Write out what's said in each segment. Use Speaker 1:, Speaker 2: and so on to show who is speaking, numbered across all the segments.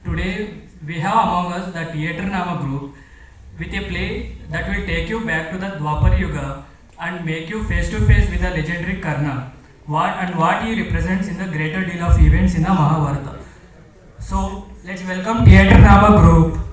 Speaker 1: Today we have among us the Theatre Nama group with a play that will take you back to the Dwapar Yuga and make you face to face with the legendary Karna what he represents in the greater deal of events in the Mahabharata. So let's welcome Theatre Nama group.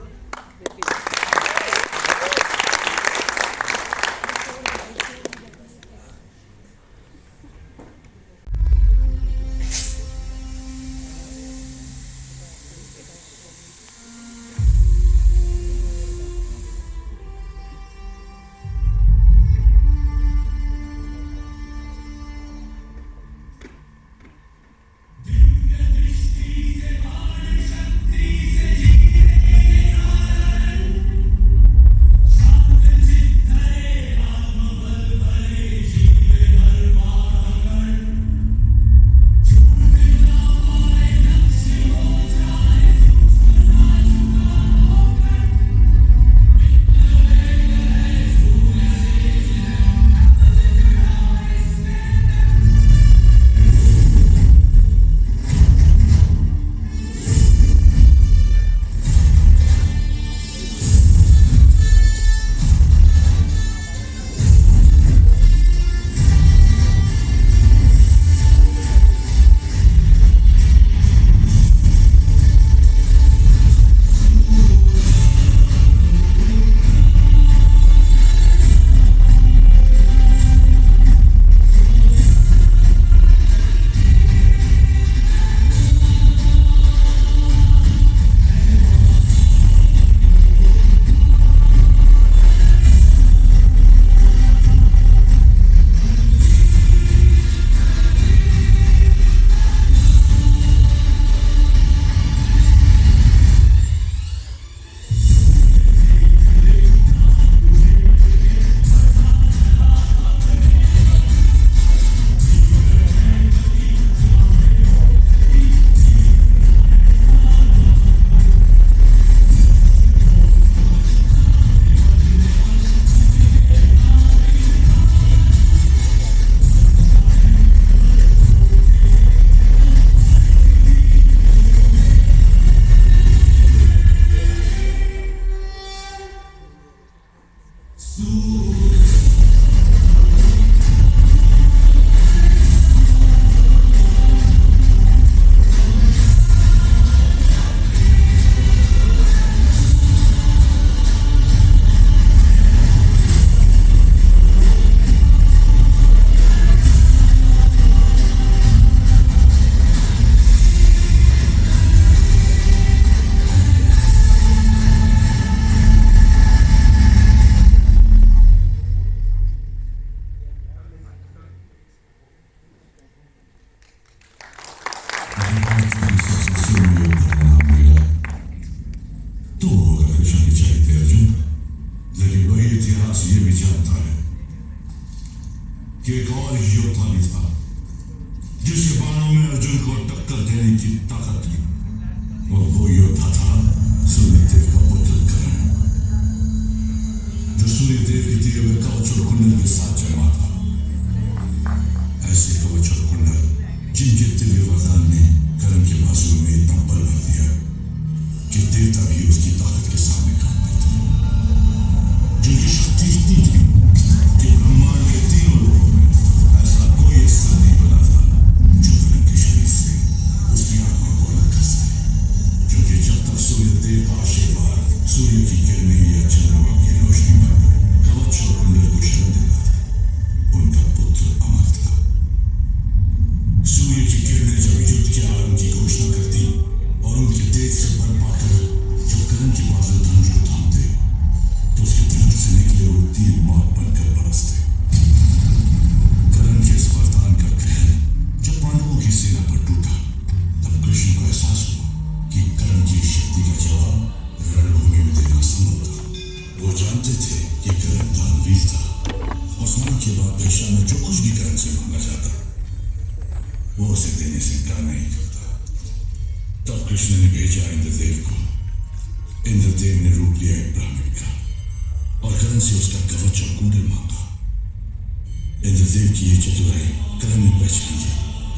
Speaker 2: कि एक और योद्धा भी था जिसके बाणों में अर्जुन को टक्कर देने की ताकत थी और वो योद्धा था सूर्यदेव का पुत्र कर्ण जो सूर्यदेव के दिए हुए कवच और कुंडल के साथ जन्मा था। ऐसे कवच और कुंडल जिनके दिव्य वरदान ने कर्ण के बाजुओं में इतना बल भर दिया कि देवता भी उसकी ताकत के सामने कांपते थे। जिनकी शक्ति इतनी थी कि ब्रह्मांड के तीनों लोगों में ऐसा कोई अस्त्र नहीं बना था जो कर्ण के शरीर से उसकी आत्मा को अलग कर सके, क्योंकि जब तक सूर्यदेव का आशीर्वाद सूर्य की किरणें या चंद्रमा की रोशनी पर कवच और कुंडल को शरण देता था, उनका पुत्र अमर था। सूर्य की किरणें जब युद्ध के आरंभ की घोषणा करती और उनके तेज से बल पाकर जब कर्ण के बादल धनुष को थामते तो उसके धनुष से निकले वो तीर मौत बनकर बरसते। कर्ण के इस वरदान का कहर जब पांडवों की सेना पर टूटा तब कृष्ण को एहसास हुआ कि कर्ण की शक्ति का जवाब रणभूमि में देना संभव था। वो जानते थे कि कर्ण दानवीर था और स्नान के बाद भिक्षा में जो कुछ भी कर्ण से मांगा जाता वो उसे देने से इनकार नहीं करता। तब कृष्ण ने भेजा इंद्रदेव को। इंद्रदेव ने रूप लिया एक ब्राह्मण का और कर्ण से उसका कवच और कुंडल मांगा। इंद्रदेव की ये चतुराई कर्ण ने पहचान ली,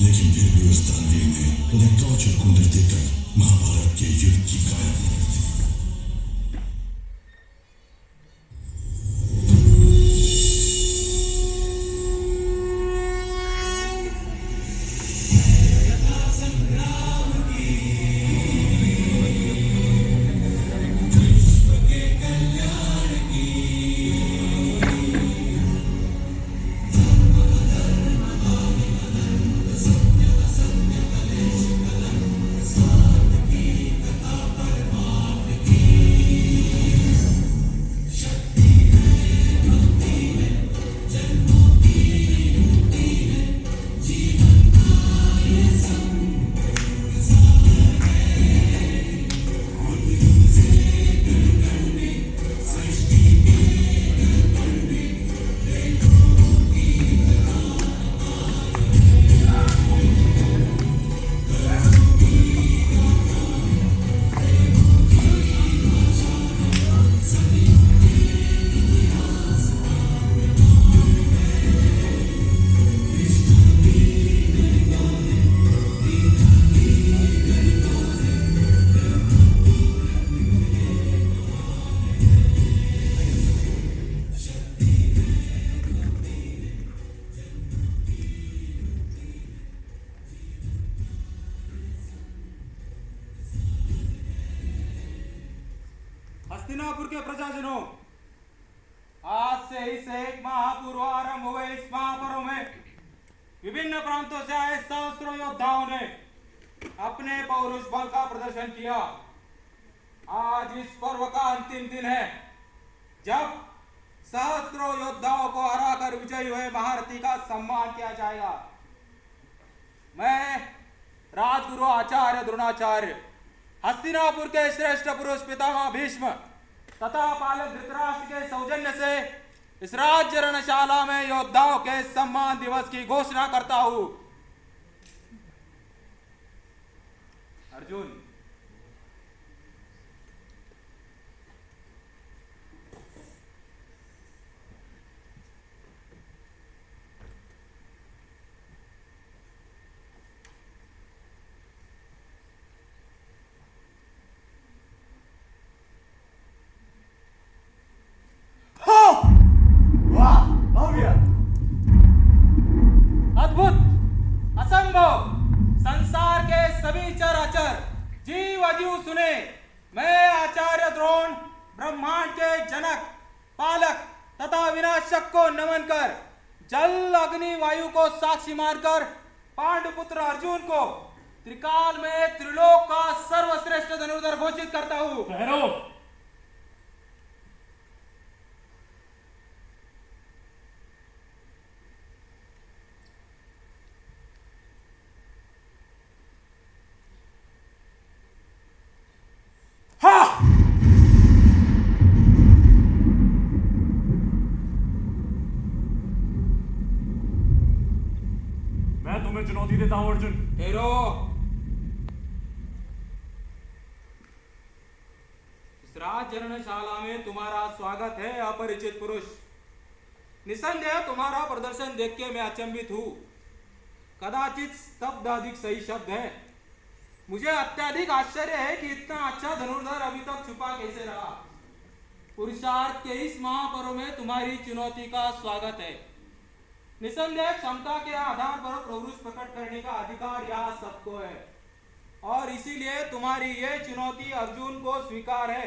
Speaker 2: लेकिन फिर भी उस दानवीर ने उन्हें कवच और कुंडल देकर महाभारत के युद्ध की
Speaker 3: हस्तिनापुर के प्रजाजनों, आज से ही से एक महापूर्व आरंभ हुए इस महापर्व में विभिन्न प्रांतों से आए सहस्त्रों योद्धाओं ने अपने पौरुष बल का प्रदर्शन किया। आज इस पर्व का अंतिम दिन है, जब सहस्त्रों योद्धाओं को हराकर विजयी हुए महारथी का सम्मान किया जाएगा। मैं राजगुरु आचार्य द्रोणाचार्य, हस्तिनापुर के श्रेष्ठ पुरुष पितामह भीष्म तथा पालक धृतराष्ट्र के सौजन्य से इस राज्य रणशाला में योद्धाओं के सम्मान दिवस की घोषणा करता हूं। अर्जुन, अद्भुत, असंभव, संसार के सभी चराचर जीव अजीव सुने। मैं आचार्य द्रोण ब्रह्मांड के जनक, पालक तथा विनाशक को नमन कर, जल अग्नि वायु को साक्षी मानकर पांडुपुत्र अर्जुन को त्रिकाल में त्रिलोक का सर्वश्रेष्ठ धनुर्धर घोषित करता हूं।
Speaker 4: ठहरो। मैं तुम्हें चुनौती देता हूं अर्जुन।
Speaker 3: ठहरो। इस राज्य रणशाला में तुम्हारा स्वागत है अपरिचित पुरुष। निसंदेह तुम्हारा प्रदर्शन देख के मैं अचंभित हूं। कदाचित स्तब्ध अधिक सही शब्द है। मुझे अत्यधिक आश्चर्य है कि इतना अच्छा धनुर्धर अभी तक छुपा कैसे रहा। पुरुषार्थ के इस महापर्व में तुम्हारी चुनौती का स्वागत है। निसंदेह क्षमता के आधार पर प्रवृत्ति प्रकट करने का अधिकार यहाँ सबको है, और इसीलिए तुम्हारी ये चुनौती अर्जुन को स्वीकार है।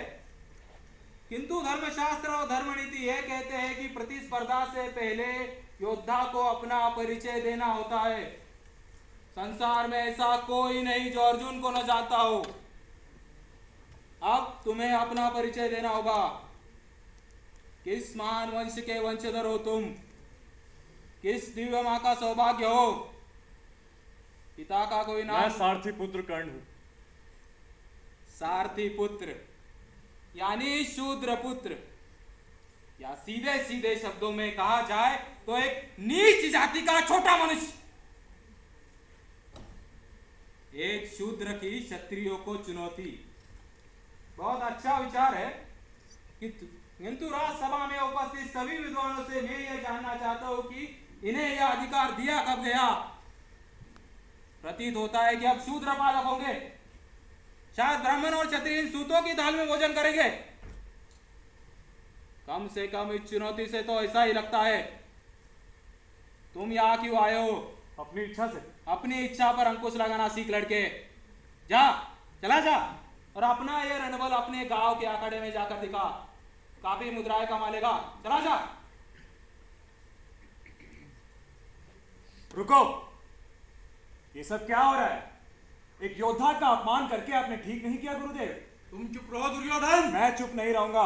Speaker 3: किंतु धर्मशास्त्र और धर्मनीति ये कहते हैं कि प्रतिस्पर्धा से पहले योद्धा को अपना परिचय देना होता है। संसार में ऐसा कोई नहीं जो अर्जुन को न जानता हो। अब तुम्हें अपना परिचय देना होगा। किस महान वंश के वंशधर हो तुम? किस दिव्य मां का सौभाग्य हो? पिता का कोई नाम?
Speaker 4: मैं सारथी पुत्र कर्ण हूं।
Speaker 3: सारथी पुत्र यानी शूद्र पुत्र, या सीधे सीधे शब्दों में कहा जाए तो एक नीच जाति का छोटा मनुष्य। एक शूद्र की क्षत्रियों को चुनौती। बहुत अच्छा विचार है, किंतु राज्यसभा में उपस्थित सभी विद्वानों से मैं यह जानना चाहता हूं कि इन्हें यह अधिकार दिया कब गया? प्रतीत होता है कि अब शूद्र पालक होंगे। शायद ब्राह्मण और क्षत्रिय सूतों की दाल में भोजन करेंगे। कम से कम इस चुनौती से तो ऐसा ही लगता है। तुम यहाँ क्यों आए हो?
Speaker 4: अपनी इच्छा से।
Speaker 3: अपनी इच्छा पर अंकुश लगाना सीख लड़के। जा, चला जा और अपना ये रणबल अपने गांव के अखाड़े में जाकर दिखा। काफी मुद्राएं कमा लेगा। चला जा।
Speaker 4: रुको, ये सब क्या हो रहा है? एक योद्धा का अपमान करके आपने ठीक नहीं किया गुरुदेव।
Speaker 3: तुम चुप रहो दुर्योधन।
Speaker 4: मैं चुप नहीं रहूंगा।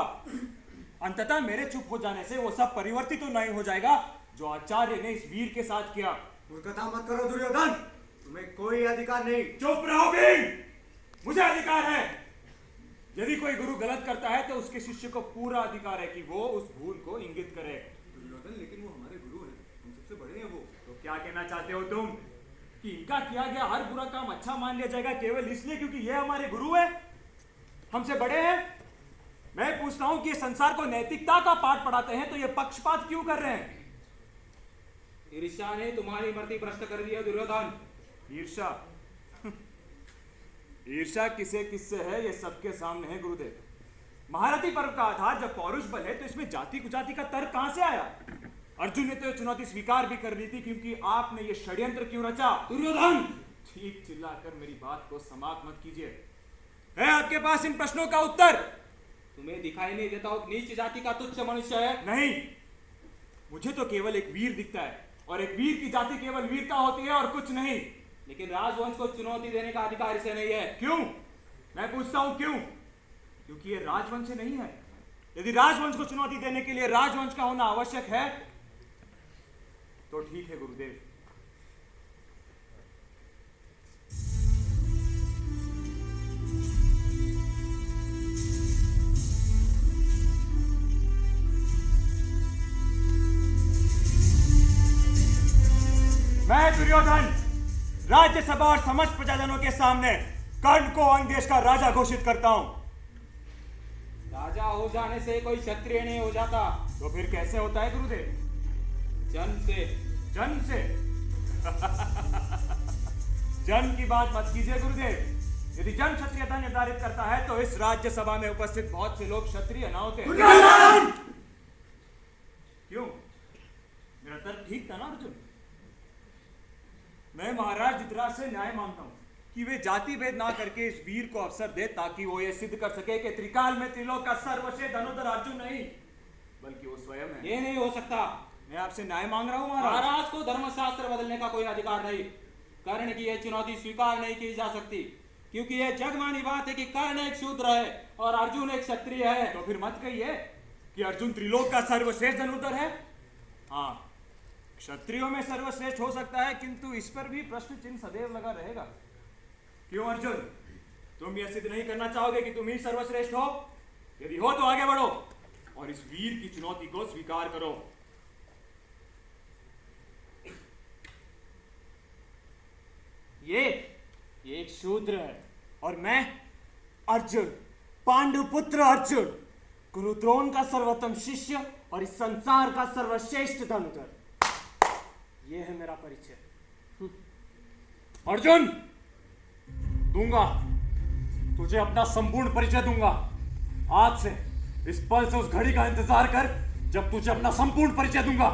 Speaker 4: अंततः मेरे चुप हो जाने से वो सब परिवर्तित तो नहीं हो जाएगा जो आचार्य ने इस वीर के साथ किया।
Speaker 5: मूर्खता मत करो दुर्योधन, तुम्हें कोई अधिकार नहीं।
Speaker 4: चुप रहो वीर, मुझे अधिकार है। यदि कोई गुरु गलत करता है तो उसके शिष्य को पूरा अधिकार है कि वो उस भूल को इंगित करे।
Speaker 5: दुर्योधन, लेकिन वो हमारे गुरु हैं, हम सबसे बड़े हैं। वो
Speaker 4: तो क्या कहना चाहते हो तुम कि इनका किया गया हर बुरा काम अच्छा मान लिया जाएगा केवल इसलिए क्योंकि ये हमारे गुरु हैं, हमसे बड़े हैं? मैं पूछता हूं कि ये संसार को नैतिकता का पाठ पढ़ाते हैं तो ये पक्षपात क्यों कर रहे हैं?
Speaker 3: ईर्ष्या ने तुम्हारी मति भ्रष्ट कर दी है दुर्योधन।
Speaker 4: ईर्ष्या? ईर्ष्या किसे किससे है ये सबके सामने है गुरुदेव। महारथी पर्व का आधार जब पौरुष बल है तो इसमें जाति कुजाति का तर्क कहां से आया? अर्जुन ने तो ये चुनौती स्वीकार भी कर ली थी क्योंकि आपने ये षड्यंत्र क्यों रचा?
Speaker 3: दुर्योधन,
Speaker 4: ठीक चिल्लाकर मेरी बात को समाप्त मत कीजिए। है आपके पास इन प्रश्नों का उत्तर?
Speaker 3: तुम्हें दिखाई नहीं देता वो नीच जाति का तुच्छ मनुष्य है?
Speaker 4: नहीं, मुझे तो केवल एक वीर दिखता है, और एक वीर की जाति केवल वीरता होती है और कुछ नहीं।
Speaker 3: लेकिन राजवंश को चुनौती देने का अधिकार इसे नहीं है।
Speaker 4: क्यों? मैं पूछता हूं क्यों? क्योंकि ये राजवंश नहीं है। यदि राजवंश को चुनौती देने के लिए राजवंश का होना आवश्यक है तो ठीक है गुरुदेव। मैं दुर्योधन राज्यसभा और समस्त प्रजाजनों के सामने कर्ण को अंग देश का राजा घोषित करता हूं।
Speaker 3: राजा हो जाने से कोई क्षत्रिय नहीं हो जाता।
Speaker 4: तो फिर कैसे होता है गुरुदेव?
Speaker 3: जन्म से।
Speaker 4: जन्म से? जन्म की बात मत कीजिए गुरुदेव। यदि जन्म क्षत्रियता निर्धारित करता है तो इस राज्यसभा में उपस्थित बहुत से लोग क्षत्रिय न होते। क्यों? मेरा तर्क ठीक था ना अर्जुन? मैं महाराज धृतराष्ट्र से न्याय मांगता हूं कि वे जाति भेद ना करके इस वीर को अवसर दे, ताकि वो ये सिद्ध कर सके कि त्रिकाल में त्रिलोक का सर्वश्रेष्ठ धनुधर अर्जुन नहीं बल्कि वो स्वयं है।
Speaker 3: ये नहीं हो सकता।
Speaker 4: मैं आपसे न्याय मांग रहा हूं महाराज।
Speaker 3: महाराज को धर्मशास्त्र बदलने का कोई अधिकार नहीं। कर्ण की यह चुनौती स्वीकार नहीं की जा सकती, क्योंकि यह जगमानी बात है कि कर्ण एक शूद्र है और अर्जुन एक क्षत्रिय है।
Speaker 4: तो फिर मत कहिए कि अर्जुन त्रिलोक का सर्वश्रेष्ठ धनुधर है। हाँ, क्षत्रियों में सर्वश्रेष्ठ हो सकता है, किंतु इस पर भी प्रश्न चिन्ह सदैव लगा रहेगा। क्यों अर्जुन, तुम यह सिद्ध नहीं करना चाहोगे कि तुम ही सर्वश्रेष्ठ हो? यदि हो तो आगे बढ़ो और इस वीर की चुनौती को स्वीकार करो। ये एक शूद्र है और मैं अर्जुन, पांडुपुत्र अर्जुन, गुरुद्रोण का सर्वोत्तम शिष्य और इस संसार का सर्वश्रेष्ठ धनुधर। यह है मेरा परिचय। अर्जुन, दूंगा तुझे अपना संपूर्ण परिचय दूंगा। आज से, इस पल से उस घड़ी का इंतजार कर जब तुझे अपना संपूर्ण परिचय दूंगा।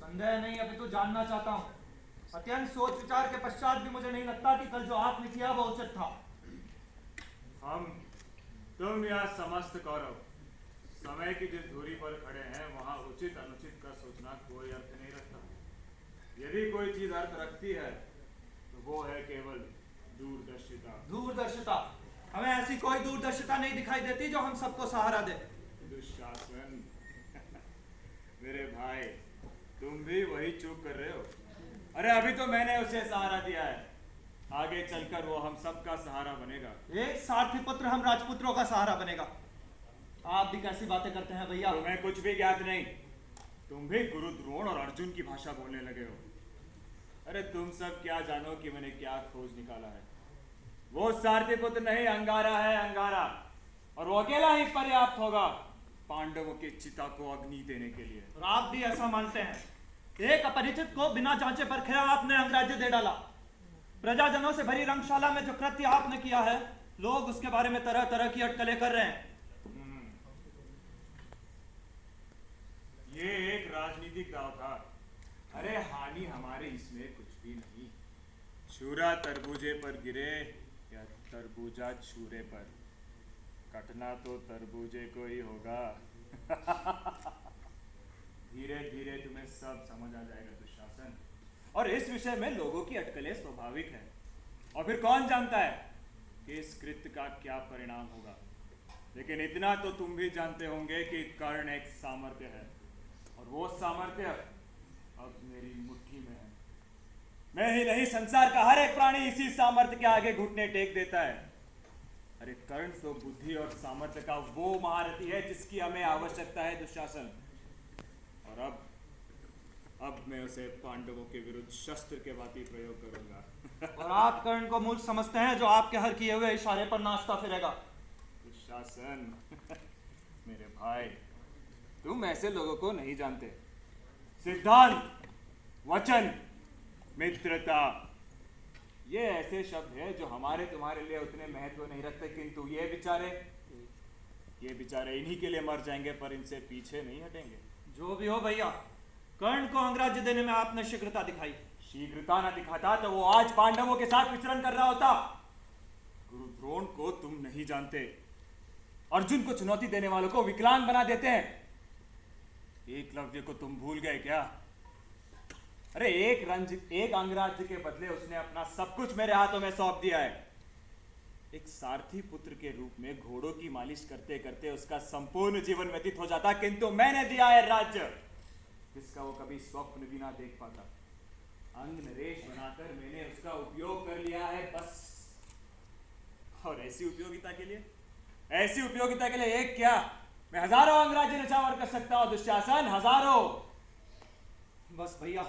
Speaker 4: संदेह नहीं, अभी तो जानना चाहता हूँ। अत्यंत सोच विचार के पश्चात भी मुझे नहीं लगता कि कल जो आपने किया वो उचित था।
Speaker 6: हम तुम या समस्त कौरव समय की जिस दूरी पर खड़े हैं वहां उचित अनुचित का सोचना कोई अर्थ नहीं रखता। यदि कोई चीज अर्थ रखती है तो वो है केवल दूरदर्शिता।
Speaker 4: दूरदर्शिता? हमें ऐसी कोई दूरदर्शिता नहीं दिखाई देती जो हम सबको सहारा दे।
Speaker 6: दुशासन मेरे भाई, तुम भी वही चूक कर रहे हो। अरे अभी तो मैंने उसे सहारा दिया है, आगे चलकर वो हम सबका सहारा बनेगा।
Speaker 4: एक सारथी पुत्र हम राजपुत्रों का सहारा बनेगा। आप भी कैसी बातें करते हैं भैया?
Speaker 6: तुम्हें कुछ भी ज्ञात नहीं। तुम भी गुरु द्रोण और अर्जुन की भाषा बोलने लगे हो। अरे तुम सब क्या जानो कि मैंने क्या खोज निकाला है। वो सारथी पुत्र नहीं, अंगारा है, अंगारा। और वो अकेला ही पर्याप्त होगा पांडवों की चिता को अग्नि देने के लिए।
Speaker 4: और आप भी ऐसा मानते हैं? एक अपरिचित को बिना जांचे परखे आपने अंगराज्य दे डाला। प्रजाजनों से भरी रंगशाला में जो कृत्य आपने किया है, लोग उसके बारे में तरह तरह की अटकलें कर रहे हैं।
Speaker 6: ये एक राजनीतिक दांव था। अरे हानि हमारे इसमें कुछ भी नहीं। छुरा तरबूजे पर गिरे या तरबूजा छुरे पर, कटना तो तरबूजे को ही होगा। धीरे धीरे तुम्हें सब समझ आ जाएगा दुशासन। और इस विषय में लोगों की अटकलें स्वाभाविक है। और फिर कौन जानता है कि इस कृत्य का क्या परिणाम होगा। लेकिन इतना तो तुम भी जानते होंगे कि कर्ण एक सामर्थ्य है, और वो सामर्थ्य अब मेरी मुट्ठी में है। मैं ही नहीं, संसार का हर एक प्राणी इसी सामर्थ्य के आगे घुटने टेक देता है। अरे कर्ण तो बुद्धि और सामर्थ्य का वो महारथी है जिसकी हमें आवश्यकता है दुशासन। और अब मैं उसे पांडवों के विरुद्ध शस्त्र के भांति प्रयोग करूंगा।
Speaker 4: और आप कर्ण को मूर्ख समझते हैं जो आपके हर किए हुए इशारे पर नाचता फिरेगा।
Speaker 6: दुशासन मेरे भाई, तुम ऐसे लोगों को नहीं जानते। सिद्धांत, वचन, मित्रता, ये ऐसे शब्द हैं जो हमारे तुम्हारे लिए उतने महत्व नहीं रखते, किंतु ये बेचारे इन्हीं के लिए मर जाएंगे, पर इनसे पीछे नहीं हटेंगे।
Speaker 4: जो भी हो भैया, कर्ण को अंगराज्य देने में आपने शीघ्रता दिखाई।
Speaker 6: शीघ्रता न दिखाता तो वो आज पांडवों के साथ विचरण कर रहा होता। गुरु द्रोण को तुम नहीं जानते। अर्जुन को चुनौती देने वालों को विकलांग बना देते हैं। एकलव्य को तुम भूल गए क्या? अरे एक अंगराज्य के बदले उसने अपना सब कुछ मेरे हाथों में सौंप दिया है। एक सारथी पुत्र के रूप में घोड़ों की मालिश करते करते उसका संपूर्ण जीवन व्यतीत हो जाता, किंतु मैंने दिया है राज्य जिसका वो कभी स्वप्न भी ना देख पाता। अंग नरेश बनाकर मैंने उसका उपयोग कर लिया है बस। और ऐसी उपयोगिता के लिए एक क्या, मैं हजारों अंगराज्य नछावर कर सकता हूं दुशासन, हजारों।
Speaker 4: बस भैया,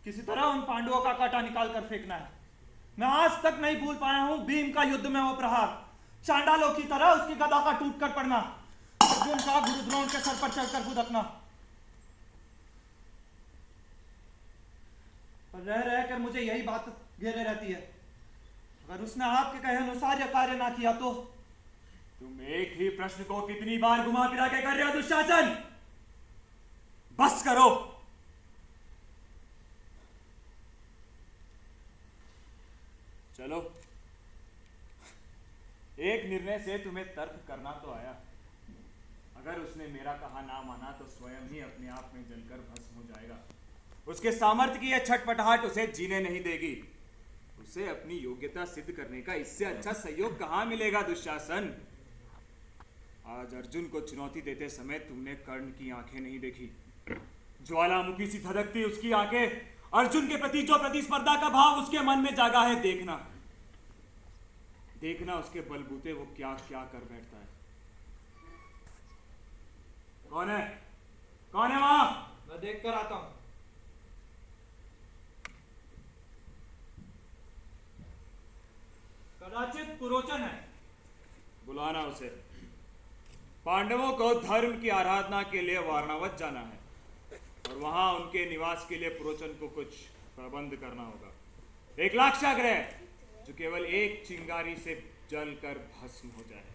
Speaker 4: किसी तरह उन पांडवों का कांटा निकाल कर फेंकना है। मैं आज तक नहीं भूल पाया हूं भीम का युद्ध में वो प्रहार, चांडालों की तरह उसकी गदा का टूट कर पड़ना, अर्जुन का गुरु द्रोण के सर पर चढ़कर भुदकना। पर रह रहकर मुझे यही बात घेरे रहती है, अगर उसने आपके कहे अनुसार यह कार्य ना किया तो।
Speaker 6: तुम एक ही प्रश्न को कितनी बार घुमा फिरा के कर रहे हो दुशासन? बस करो। चलो, एक निर्णय से तुम्हें तर्क करना तो आया। अगर उसने मेरा कहा ना माना तो स्वयं ही अपने आप में जलकर भस्म हो जाएगा। उसके सामर्थ्य की यह छटपटाहट उसे जीने नहीं देगी। उसे अपनी योग्यता सिद्ध करने का इससे अच्छा सहयोग कहां मिलेगा दुशासन? आज अर्जुन को चुनौती देते समय तुमने कर्ण की आंखें नहीं देखी। ज्वालामुखी सी धधकती उसकी आंखें, अर्जुन के प्रति जो प्रतिस्पर्धा का भाव उसके मन में जागा है, देखना उसके बलबूते वो क्या क्या कर बैठता है। कौन है वहां?
Speaker 4: मैं देख कर आता हूं। कदाचित पुरोचन है।
Speaker 6: बुलाना उसे। पांडवों को धर्म की आराधना के लिए वारणावत जाना है, और वहां उनके निवास के लिए पुरोचन को कुछ प्रबंध करना होगा। एक लाक्षागृह जो केवल एक चिंगारी से जलकर भस्म हो जाए।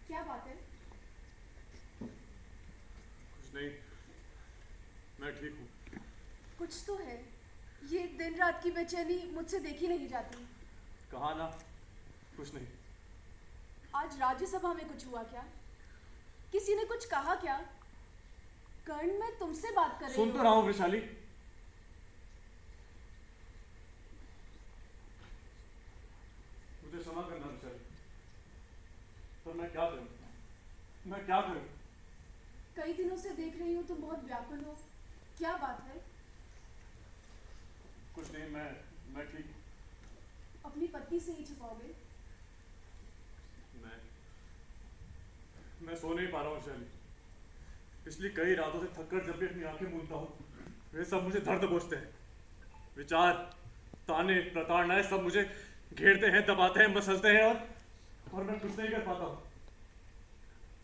Speaker 7: क्या बात है?
Speaker 6: कुछ नहीं, मैं ठीक हूँ।
Speaker 7: कुछ तो है। ये दिन रात की बेचैनी मुझसे देखी नहीं जाती।
Speaker 6: कहा ना, कुछ नहीं।
Speaker 7: आज राज्यसभा में कुछ हुआ क्या? किसी ने कुछ कहा क्या? कर्ण, मैं तुमसे बात कर रही
Speaker 6: सुन तो
Speaker 7: हूँ।
Speaker 6: रहा हूँ वैशाली। मुझे क्षमा करना वैशाली, पर मैं क्या करूँ, मैं क्या करूँ?
Speaker 7: कई दिनों से देख रही हूँ तुम बहुत व्याकुल हो। क्या बात है?
Speaker 6: कुछ नहीं, मैं ठीक हूँ।
Speaker 7: अपनी पत्नी से ही छुपाओगे?
Speaker 6: मैं सो नहीं पा रहा हूँ वैशाली। पिछली कई रातों से थककर जब भी अपनी आंखें मूंदता हूँ, वे सब मुझे दर्द पहुँचते हैं। विचार, ताने, प्रताड़नाएं सब मुझे घेरते हैं, दबाते हैं, मसलते हैं, और मैं कुछ नहीं कर पाता हूँ।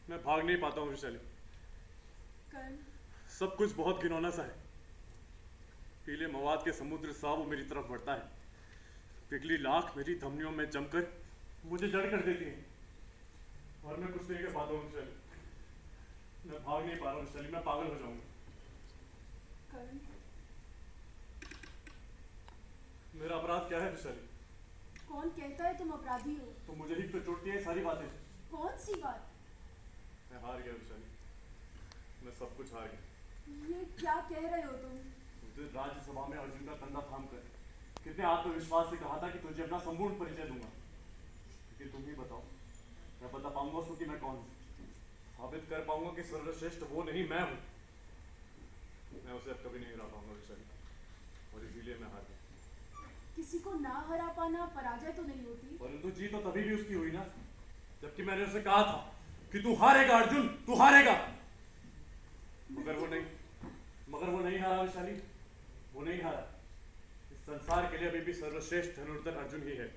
Speaker 6: मैं भाग नहीं पाता हूँ वैशाली।
Speaker 7: कर्ण,
Speaker 6: सब कुछ बहुत घिनौना सा है। पीले मवाद के समुद्र सा वो मेरी तरफ बढ़ता है। पिघली लाख मेरी धमनियों में जमकर मुझे जड़ कर देती है, और मैं कुछ नहीं कर पाता हूँ वैशाली। मैं भाग नहीं पा रहा हूँ वैशाली, मैं पागल हो जाऊंगा।
Speaker 7: कर्ण,
Speaker 6: मेरा अपराध क्या है वैशाली?
Speaker 7: कौन कहता है तुम अपराधी हो?
Speaker 6: तो मुझे ही तो चोटती है सारी बातें।
Speaker 7: कौन सी बात?
Speaker 6: मैं हार गया वैशाली, मैं सब कुछ हार गया।
Speaker 7: ये क्या कह रहे हो तुम?
Speaker 6: मुझे राज्यसभा में अर्जुन का कंधा थाम कर कितने आत्मविश्वास से कहा था कि तुझे अपना संपूर्ण परिचय दूंगा, लेकिन तुम ही बताओ, मैं बता पाऊंगा उसको कि मैं कौन हूँ? साबित कर पाऊंगा कि सर्वश्रेष्ठ वो नहीं मैं हूँ? मैं उसे अब कभी नहीं हरा पाऊंगा वैशाली, और इसीलिए मैं हार गया।
Speaker 7: किसी को ना हरा पाना पराजय तो नहीं होती।
Speaker 6: परंतु जीत तो तभी भी उसकी हुई ना, जबकि मैंने उसे कहा था कि तू हारेगा अर्जुन, तू हारेगा। मगर वो नहीं हारा वैशाली, वो नहीं हारा। इस संसार के लिए अभी भी सर्वश्रेष्ठ धनुर्धर अर्जुन ही है।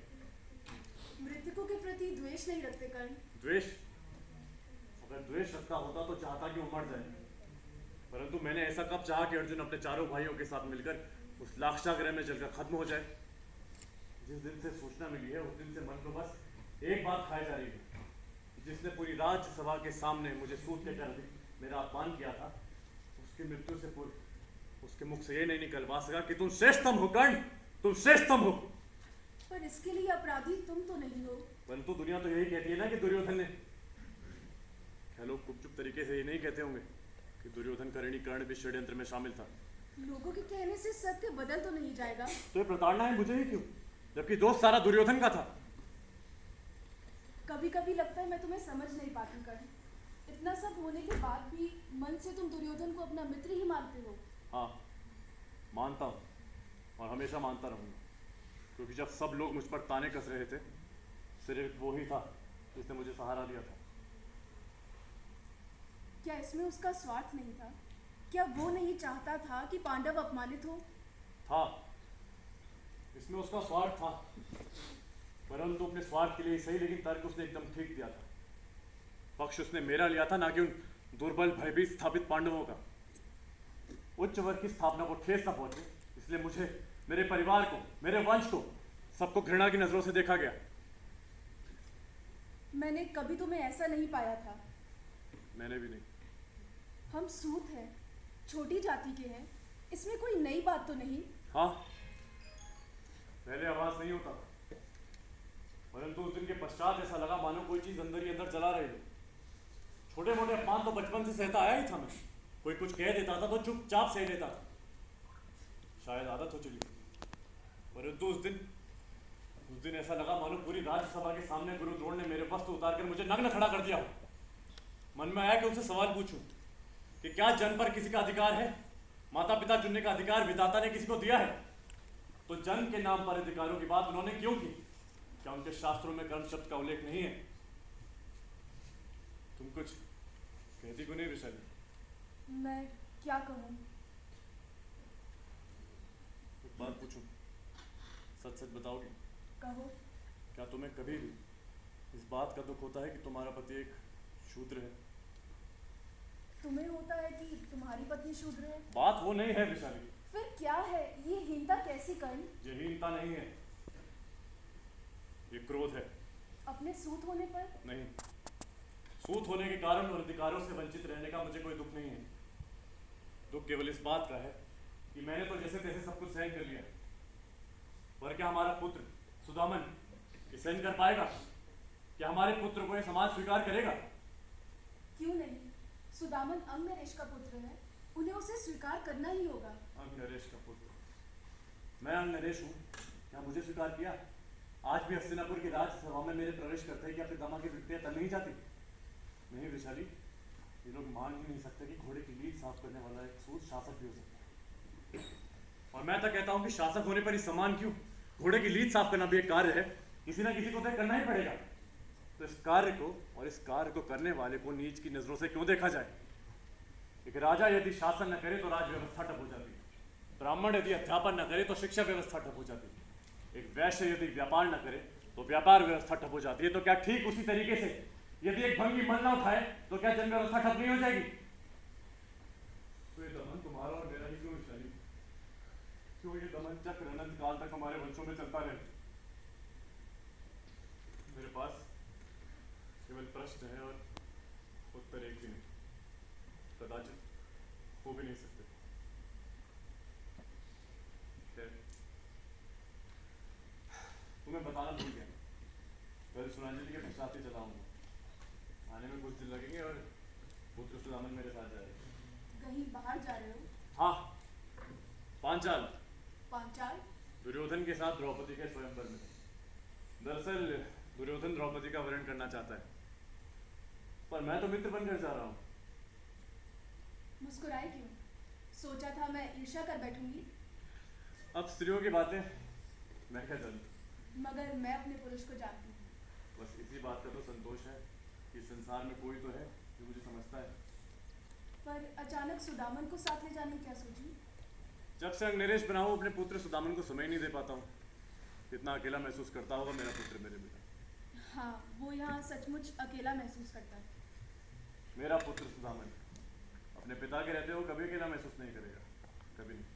Speaker 7: मृतकों के प्रति द्वेष नहीं रखते कर्ण।
Speaker 6: द्वेष? अगर द्वेष रखता होता तो चाहता कि वो मर जाए, परंतु मैंने ऐसा कब चाहा कि अर्जुन अपने चारों भाइयों के साथ मिलकर उस लाक्षागृह में जलकर खत्म हो जाए। जिस दिन से सूचना मिली है उस दिन से मन को बस एक बात खाई जा रही है, जिसने पूरी राज्यसभा के सामने मुझे सूत के कर मेरा अपमान किया था, उसकी मृत्यु से पूर्व उसके मुख से ये नहीं निकल पा सका कि तुम श्रेष्ठतम हो कर्ण, तुम श्रेष्ठतम हो।
Speaker 7: पर इसके लिए अपराधी तुम तो नहीं हो।
Speaker 6: परंतु दुनिया तो यही कहती है ना कि दुर्योधन ने, क्या लोग गुपचुप तरीके से ये नहीं कहते होंगे कि दुर्योधन करणी कर्ण भी षड्यंत्र में शामिल था?
Speaker 7: लोगों के कहने से सत्य बदल तो नहीं जाएगा।
Speaker 6: तो ये प्रताड़ना है मुझे ही क्यों, जबकि दोस्त सारा दुर्योधन का था?
Speaker 7: कभी कभी लगता है मैं तुम्हें समझ नहीं पाती कर्ण। इतना सब होने के बाद भी मन से तुम दुर्योधन को अपना मित्र ही मानते हो।
Speaker 6: हाँ, मानता हूँ और हमेशा मानता रहूंगा, क्योंकि जब सब लोग मुझ पर ताने कस रहे थे, सिर्फ वो ही था जिसने मुझे सहारा दिया था।
Speaker 7: क्या इसमें उसका स्वार्थ नहीं था? क्या वो नहीं चाहता था कि पांडव अपमानित हो?
Speaker 6: था, इसमें उसका स्वार्थ था, परंतु अपने स्वार्थ के लिए सही, लेकिन तर्क उसने एकदम ठीक दिया था। पक्ष उसने मेरा लिया था, ना कि उन दुर्बल भयभीत स्थापित पांडवों का। उच्च वर्ग की स्थापना को ठेस न पहुंचे, इसलिए मुझे, मेरे परिवार को, मेरे वंश को, सबको घृणा की नजरों से देखा गया।
Speaker 7: मैंने कभी तुम्हें ऐसा नहीं पाया था।
Speaker 6: मैंने भी नहीं।
Speaker 7: हम सूत हैं, छोटी जाति के हैं, इसमें कोई नई बात तो नहीं।
Speaker 6: हाँ, पहले आवाज नहीं होता, परंतु उस दिन के पश्चात ऐसा लगा मानो कोई चीज अंदर ही अंदर जला रही हो। छोटे मोटे अपमान तो बचपन से सहता आया ही था मैं। कोई कुछ कह देता था तो चुपचाप सह लेता था, शायद आदत हो चुकी, परंतु उस दिन ऐसा लगा मानो पूरी राज्यसभा के सामने गुरु द्रोण ने मेरे वस्त्र उतारकर मुझे नग्न खड़ा कर दिया हो। मन में आया कि उनसे सवाल पूछूं कि क्या जन्म पर किसी का अधिकार है? माता पिता चुनने का अधिकार विधाता ने किसी को दिया है? तो जन्म के नाम पर अधिकारों की बात उन्होंने क्यों की? क्या उनके शास्त्रों में कर्म शब्द का उल्लेख नहीं है? तुम कुछ कहती क्यों नहीं वैशाली?
Speaker 7: मैं क्या कहूँ?
Speaker 6: एक बात पूछूं, सच सच बताओगी?
Speaker 7: कहो।
Speaker 6: क्या तुम्हें कभी भी इस बात का दुख होता है कि तुम्हारा पति एक शूद्र है?
Speaker 7: तुम्हें होता है कि तुम्हारी पत्नी शूद्र है?
Speaker 6: बात वो नहीं है वैशाली।
Speaker 7: फिर क्या है? ये हीनता कैसी कर्ण?
Speaker 6: ये हीनता नहीं है, ये क्रोध है।
Speaker 7: अपने सूत होने पर?
Speaker 6: नहीं, सूत होने के कारण और अधिकारों से वंचित रहने का मुझे कोई दुख नहीं है। दुख केवल इस बात का है कि मैंने तो जैसे तैसे सब कुछ सहन कर लिया, पर क्या हमारा पुत्र सुदामन ये सहन कर पाएगा? क्या हमारे पुत्र को यह समाज स्वीकार करेगा?
Speaker 7: क्यों नहीं? सुदामन अंग नरेश का पुत्र है, उन्हें उसे स्वीकार करना ही होगा।
Speaker 6: अंग नरेश का पुत्र? मैं अंग नरेश हूँ, क्या मुझे स्वीकार किया? आज भी हस्तिनापुर की राजसभा में मेरे प्रवेश करते ही क्या पितामह की वृत्तियां तल नहीं जाती? नहीं वैशाली, ये लोग मान ही नहीं सकते कि घोड़े की लीद साफ करने वाला एक सूद शासक भी हो सकता है। और मैं तो कहता हूँ कि शासक होने पर ही सम्मान क्यों, घोड़े की लीद साफ करना भी एक कार्य है, किसी ना किसी को तो करना ही पड़ेगा। तो इस कार्य को और इस कार्य को करने वाले को नीच की नजरों से क्यों देखा जाए? एक राजा यदि शासन न करे तो राज व्यवस्था ठप हो जाती है, ब्राह्मण यदि अध्यापन न करे तो शिक्षा व्यवस्था ठप हो जाती है, एक वैश्य यदि व्यापार न करे तो व्यापार व्यवस्था ठप हो जाती है। तो क्या ठीक उसी तरीके से यदि एक भंगी मन न उठाए तो क्या जन व्यवस्था ठप नहीं हो जाएगी? तो ये दमन तुम्हारा और मेरा ही क्यों विशाली? क्यों ये दमन चक्र अनंत काल तक हमारे वंशों में चलता रहे? मेरे पास केवल प्रश्न है और उत्तर एक भी नहीं, कदाचित हो भी नहीं सकते। तुम्हें बताना भूल गया, कल सुनांजलि के पश्चात ही चला हूँ, आने में कुछ दिन लगेंगे और पुत्र सुदामन मेरे साथ जाएगा।
Speaker 7: कहीं बाहर जा रहे हो?
Speaker 6: हाँ, पांचाल।
Speaker 7: पांचाल?
Speaker 6: दुर्योधन के साथ द्रौपदी के स्वयंवर में। दरअसल दुर्योधन द्रौपदी का वरण करना चाहता है, पर मैं तो मित्र बनकर जा रहा हूँ।
Speaker 7: मुस्कुराए क्यों? सोचा था मैं ईर्ष्या कर बैठूंगी।
Speaker 6: अब स्त्रियों की बातें मैं क्या जानूं?
Speaker 7: मगर मैं अपने पुरुष को जानती हूँ।
Speaker 6: बस इसी बात का तो संतोष है कि संसार में कोई तो है जो मुझे समझता है।
Speaker 7: पर अचानक सुदामन को साथ ले जाने क्या सोची?
Speaker 6: जब से अंग नरेश बना हूं अपने पुत्र सुदामन को समय नहीं दे पाता हूँ। कितना अकेला महसूस करता होगा मेरा पुत्र मेरे बिना।
Speaker 7: हाँ, वो यहाँ सचमुच अकेला महसूस करता है।
Speaker 6: मेरा पुत्र सुदामन अपने पिता के रहते हुए कभी अकेला महसूस नहीं करेगा, कभी नहीं।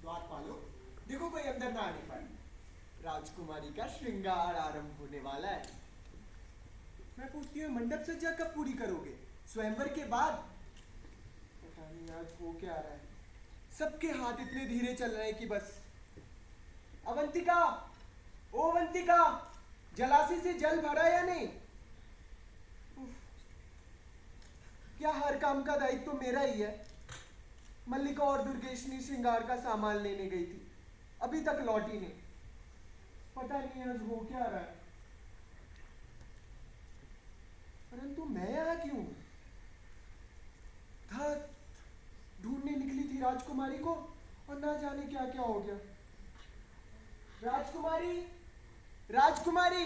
Speaker 8: द्वारपालों, देखो कोई अंदर ना आने पाए। राजकुमारी का श्रृंगार आरंभ होने वाला है। मैं पूछती हूँ मंडप सज्जा कब पूरी करोगे? स्वयंवर के बाद? पता नहीं आज हो क्या रहा है, सबके हाथ इतने धीरे चल रहे हैं कि बस। अवंतिका, ओ अवंतिका, जलाशय से जल भरा या नहीं? उफ, क्या हर काम का दायित्व तो मेरा ही है? मल्लिका और दुर्गेशनी श्रृंगार का सामान लेने गई थी, अभी तक लौटी नहीं। पता नहीं आज हो क्या रहा है। परंतु मैं यहाँ क्यों? ढूंढने निकली थी राजकुमारी को और ना जाने क्या क्या हो गया। राजकुमारी, राजकुमारी,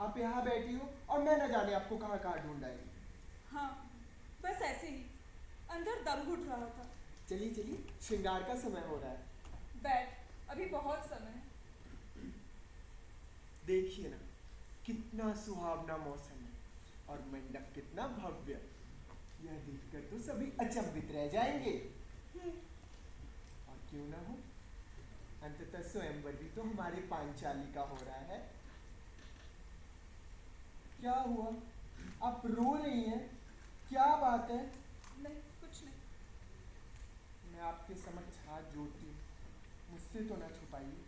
Speaker 8: आप यहाँ बैठी हो और मैं ना जाने आपको कहाँ कहाँ ढूंढ आई।
Speaker 9: हाँ, बस ऐसे ही अंदर दम घुट रहा था।
Speaker 8: चलिए चलिए, श्रृंगार का समय हो रहा है।
Speaker 9: बैठ, अभी बहुत समय है।
Speaker 8: देखिए ना, कितना सुहावना मौसम है और मंडप कितना भव्य। यह देखकर तो सभी अचंभित रह जाएंगे। और क्यों ना हो, अंततः स्वयंवर भी तो हमारे पांचाली का हो रहा है। क्या हुआ, आप रो रही हैं? क्या बात है?
Speaker 9: नहीं, कुछ नहीं।
Speaker 8: मैं आपके समक्ष हाथ जोड़ती हूँ, मुझसे तो ना छुपाइए।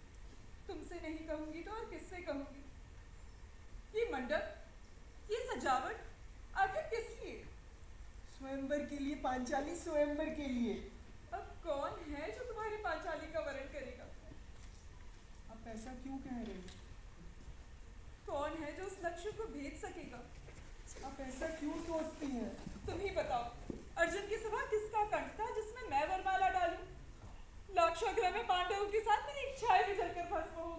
Speaker 9: तुमसे नहीं कहूंगी तो और किससे कहूंगी? ये मंडप, ये सजावट, आखिर किस लिए?
Speaker 8: स्वयंवर के लिए पांचाली, स्वयंवर के लिए।
Speaker 9: अब कौन है जो तुम्हारी पांचाली का वरण करेगा?
Speaker 8: आप ऐसा क्यों कह रहे हैं?
Speaker 9: कौन है जो उस लक्ष्य को भेज सकेगा?
Speaker 8: आप ऐसा क्यों सोचती हैं?
Speaker 9: तुम ही बताओ, अर्जुन के सिवा किसका कंठ था जिसमें मैं वरमाला डालूं? लाक्षागृह में पांडवों के साथ मेरी इच्छाएं भी जलकर भस्म हो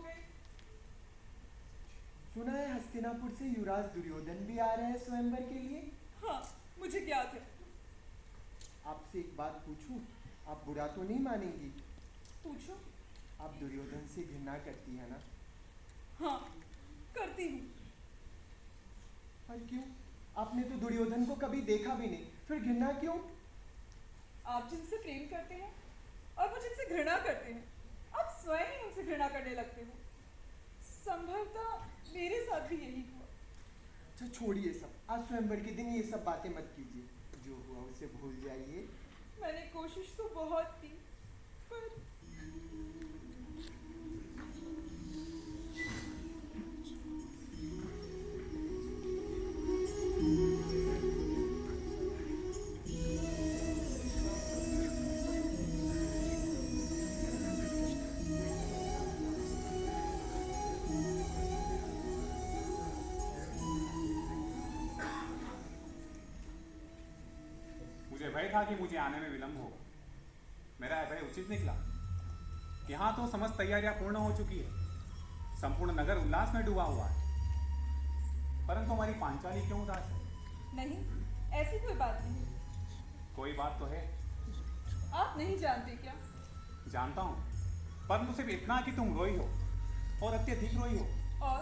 Speaker 8: हस्तिनापुर से युवराज दुर्योधन भी आ रहे हैं स्वयंवर के लिए।
Speaker 9: हाँ, मुझे ज्ञात है।
Speaker 8: आपसे एक बात पूछूं, आप बुरा तो नहीं मानेंगी?
Speaker 9: पूछो।
Speaker 8: आप दुर्योधन से घृणा करती है ना?
Speaker 9: हाँ, करती हूँ।
Speaker 8: पर क्यों? आपने तो दुर्योधन को कभी देखा भी नहीं, फिर घृणा क्यों?
Speaker 9: आप जिनसे प्रेम करते हैं और वो जिनसे घृणा करते हैं, आप स्वयं ही उनसे घृणा करने लगते हो। संभवतः मेरे साथ भी यही हुआ।
Speaker 8: अच्छा छोड़िए सब, आज स्वयंवर के दिन ये सब बातें मत कीजिए। जो हुआ उसे भूल जाइए।
Speaker 9: मैंने कोशिश तो बहुत की, पर
Speaker 10: मुझे भय था कि मुझे आने में विलंब होगा। मेरा भय उचित निकला। यहाँ तो समस्त तैयारियां पूर्ण हो चुकी है। संपूर्ण नगर उल्लास में डूबा हुआ है, परंतु हमारी पांचाली क्यों उदास है?
Speaker 9: नहीं, ऐसी कोई बात नहीं।
Speaker 10: कोई बात तो है।
Speaker 9: आप नहीं जानते क्या?
Speaker 10: जानता हूँ, परंतु सिर्फ इतना कि तुम रोई हो और अत्यधिक रोई हो।
Speaker 9: और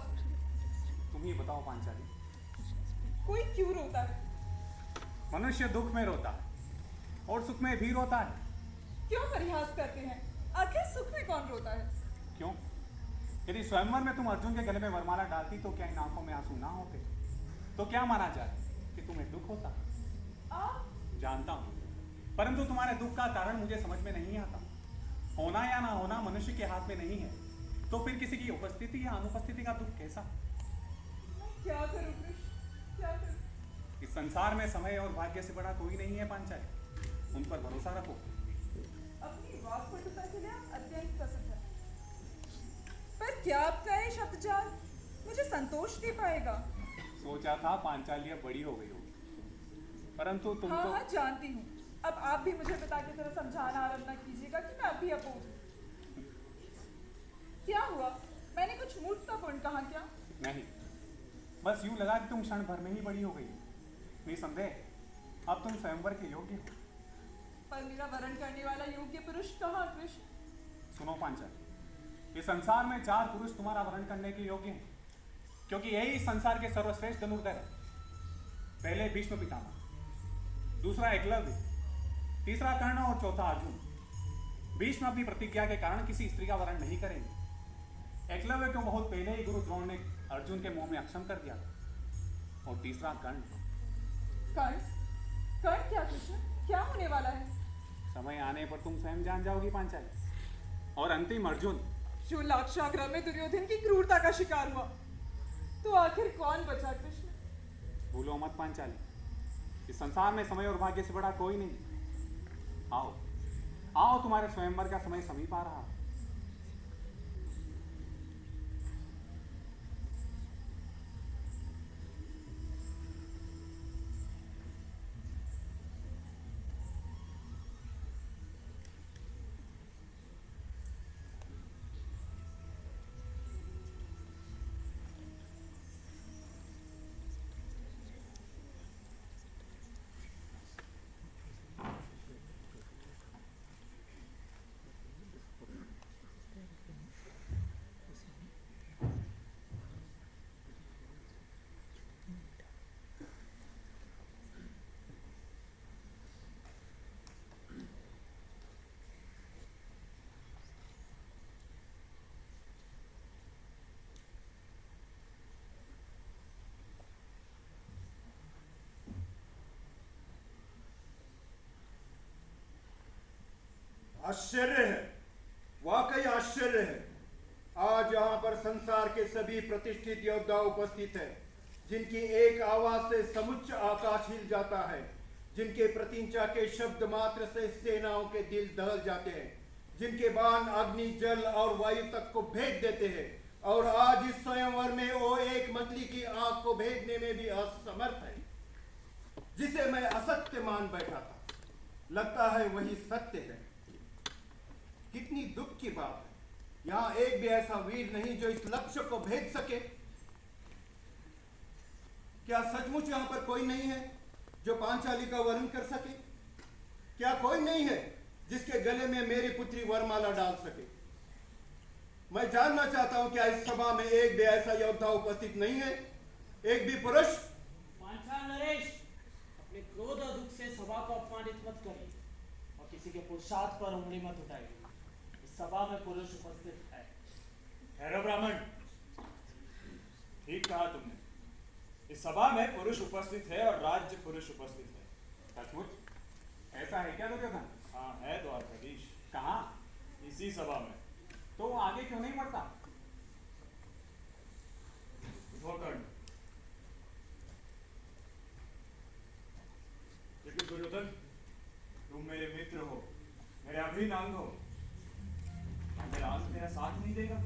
Speaker 10: तुम ही बताओ पांचाली,
Speaker 9: कोई क्यों रोता है?
Speaker 10: मनुष्य दुख में रोता है और सुख में भी रोता है।
Speaker 9: क्यों परिहास करते हैं? आखिर सुख में कौन रोता है?
Speaker 10: क्यों? यदि स्वयंवर में तुम अर्जुन के गले में वरमाला डालती तो क्या इन आंखों में आंसू ना होते? तो क्या माना जाए कि तुम्हें दुख होता?
Speaker 9: आप
Speaker 10: जानता हूं, परंतु तुम्हारे दुख का कारण मुझे समझ में नहीं आता। होना या ना होना मनुष्य के हाथ में नहीं है, तो फिर किसी की उपस्थिति या अनुपस्थिति का दुख कैसा?
Speaker 9: क्या करूं कृष्ण, क्या करूं?
Speaker 10: इस संसार में समय और भाग्य से बड़ा कोई नहीं है पांचाली। उन पर भरोसा रखो।
Speaker 9: अपनी वाक्पटुता के लिए आप अत्यंत प्रसिद्ध हैं। पर क्या आपका ये शब्दजाल मुझे संतोष दे पाएगा?
Speaker 10: सोचा था पांचाली अब बड़ी हो गई होगी, परंतु तुम
Speaker 9: हाँ
Speaker 10: तो
Speaker 9: हाँ जानती हूँ। अब आप भी मुझे पिता की तरह समझाना आरंभ न कीजिएगा कि मैं अभी अपोज हूँ। क्या हुआ? मैंने कुछ मूर्खतापूर्ण कहा क्या?
Speaker 10: नहीं, बस यूं लगा कि तुम क्षण भर में ही बड़ी हो गई। निसंदेह अब तुम स्वयंवर के योग्य हो।
Speaker 9: पर मेरा वरण करने वाला योग्य पुरुष कहाँ कृष्ण?
Speaker 10: सुनो पांचाली, इस संसार में 4 पुरुष तुम्हारा वरण करने के योग्य हैं, क्योंकि यही इस संसार के सर्वश्रेष्ठ धनुर्धर है। पहले भीष्म पितामह, दूसरा एकलव्य, तीसरा कर्ण और चौथा अर्जुन। भीष्म अपनी प्रतिज्ञा के कारण किसी स्त्री का वरण नहीं करेंगे। एकलव्य को बहुत पहले ही गुरु द्रोण ने अर्जुन के मुंह में अक्षम कर दिया। और तीसरा कर्ण।
Speaker 9: कर्ण? कर्ण क्या कृष्ण? क्या होने वाला है?
Speaker 10: समय आने पर तुम स्वयं जान जाओगी पांचाली। और अंतिम अर्जुन,
Speaker 9: जो लाक्षागृह में दुर्योधन की क्रूरता का शिकार हुआ, तो आखिर कौन बचा कृष्ण?
Speaker 10: भूलो मत पांचाली, इस संसार में समय और भाग्य से बड़ा कोई नहीं। आओ आओ, तुम्हारे स्वयंवर का समय समीप आ रहा है।
Speaker 11: आश्चर्य है, वाकई आश्चर्य है। आज यहाँ पर संसार के सभी प्रतिष्ठित योद्धा उपस्थित हैं, जिनकी एक आवाज से समुच्च आकाश हिल जाता है, जिनके प्रतिंचा के शब्द मात्र से सेनाओं के दिल दहल जाते हैं, जिनके बाण अग्नि, जल और वायु तक को भेद देते हैं। और आज इस स्वयंवर में वो एक मछली की आंख को भेदने में भी असमर्थ है, जिसे मैं असत्य मान बैठा था, लगता है वही सत्य है। कितनी दुख की बात है, यहाँ एक भी ऐसा वीर नहीं जो इस लक्ष्य को भेद सके। क्या सचमुच यहाँ पर कोई नहीं है जो पांचाली का वर्णन कर सके? क्या कोई नहीं है जिसके गले में मेरी पुत्री वरमाला डाल सके? मैं जानना चाहता हूं क्या इस सभा में एक भी ऐसा योद्धा उपस्थित नहीं है, एक भी पुरुष?
Speaker 12: पांचाल नरेश, अपने क्रोध और दुख से सभा को अपमानित मत करिए और किसी के पुरुषार्थ पर उंगली मत उठाइए। इस सभा में पुरुष उपस्थित है।
Speaker 6: ठहरो ब्राह्मण, ठीक कहा तुमने। इस सभा में पुरुष उपस्थित है और राज्य पुरुष उपस्थित है।
Speaker 10: सचमुच ऐसा है क्या दुर्योधन?
Speaker 6: हाँ है द्वारकाधीश।
Speaker 10: कहाँ?
Speaker 6: इसी सभा में।
Speaker 10: तो वो आगे क्यों नहीं बढ़ता?
Speaker 6: उठो कर्ण। लेकिन दुर्योधन, तुम मेरे मित्र हो, मेरे अभिन्न अंग हो, क्या मेरा अंग मेरा साथ नहीं देगा?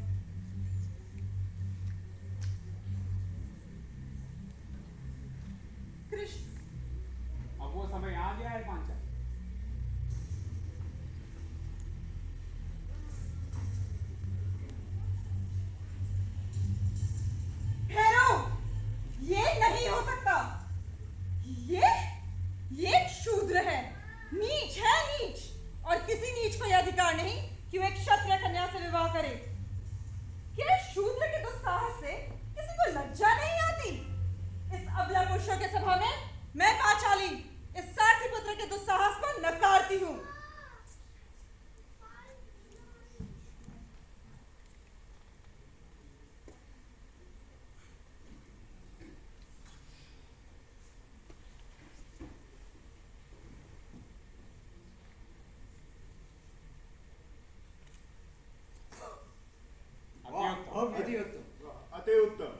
Speaker 9: कृष्ण,
Speaker 10: अब वो समय आ गया है पांचाल।
Speaker 9: ठहरो, ये नहीं हो सकता। ये एक शूद्र है, नीच है, नीच। और किसी नीच को यह अधिकार नहीं कि वो एक क्षत्रिय कन्या से विवाह करे। क्या शूद्र के दुस्साहस से किसी को लज्जा नहीं आती? इस अबला पुरुषों के सभा में मैं पांचाली इस सारथी पुत्र के दुस्साहस को नकारती हूँ।
Speaker 11: अति उत्तम, अति उत्तम।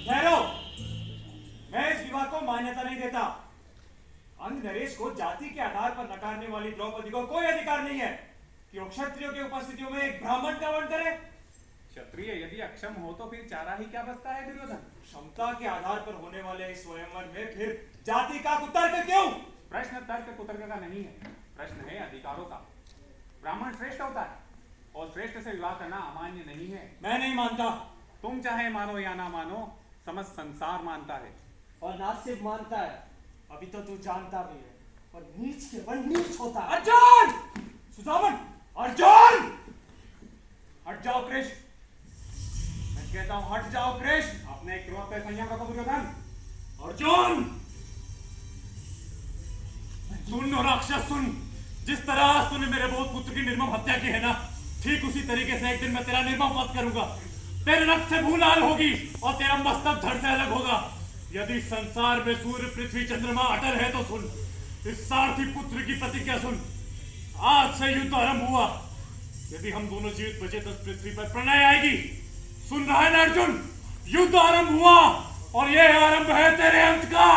Speaker 6: ठहरो, मैं इस विवाह को मान्यता नहीं देता। अंध नरेश को जाति के आधार पर नकारने वाली द्रौपदी को कोई अधिकार नहीं है कि वो क्षत्रियों की उपस्थितियों में एक ब्राह्मण का वर्ण करे।
Speaker 10: क्षत्रिय यदि अक्षम हो तो फिर चारा ही क्या बचता है दुर्योधन?
Speaker 6: क्षमता के आधार पर होने वाले इस स्वयंवर में फिर जाति का कुतर्क क्यों?
Speaker 10: प्रश्न तर्क कुतर्क का नहीं है, प्रश्न है अधिकारों का। ब्राह्मण श्रेष्ठ होता है और श्रेष्ठ से विवाह करना अमान्य नहीं है।
Speaker 6: मैं नहीं मानता।
Speaker 10: तुम चाहे मानो या ना मानो, समस्त संसार मानता है।
Speaker 12: और ना सिर्फ मानता है, अभी तो तू जानता भी है। और नीच के वन नीच होता है।
Speaker 6: अर्जुन! सुदामन! अर्जुन! हट जाओ कृष्ण, मैं कहता हूं हट जाओ कृष्ण।
Speaker 10: अपने क्रोध पे संयम रखो दुर्योधन।
Speaker 6: अर्जुन! सुन राक्षस सुन, जिस तरह तूने मेरे बहुत पुत्र की निर्मम हत्या की है ना, ठीक उसी तरीके से एक दिन मैं तेरा निर्मम वध करूंगा। तेरे रक्त से भूल लाल होगी और तेरा मस्तक धड़ से अलग होगा। यदि संसार में सूर्य पृथ्वी चंद्रमा अटल है तो सुन, इस सारथी पुत्र की प्रतिज्ञा सुन। आज से युद्ध आरंभ हुआ, यदि हम दोनों जीवित बचे तो इस पृथ्वी पर प्रलय आएगी। सुन रहा है ना अर्जुन? युद्ध आरंभ हुआ और यह आरंभ है तेरे अंत का।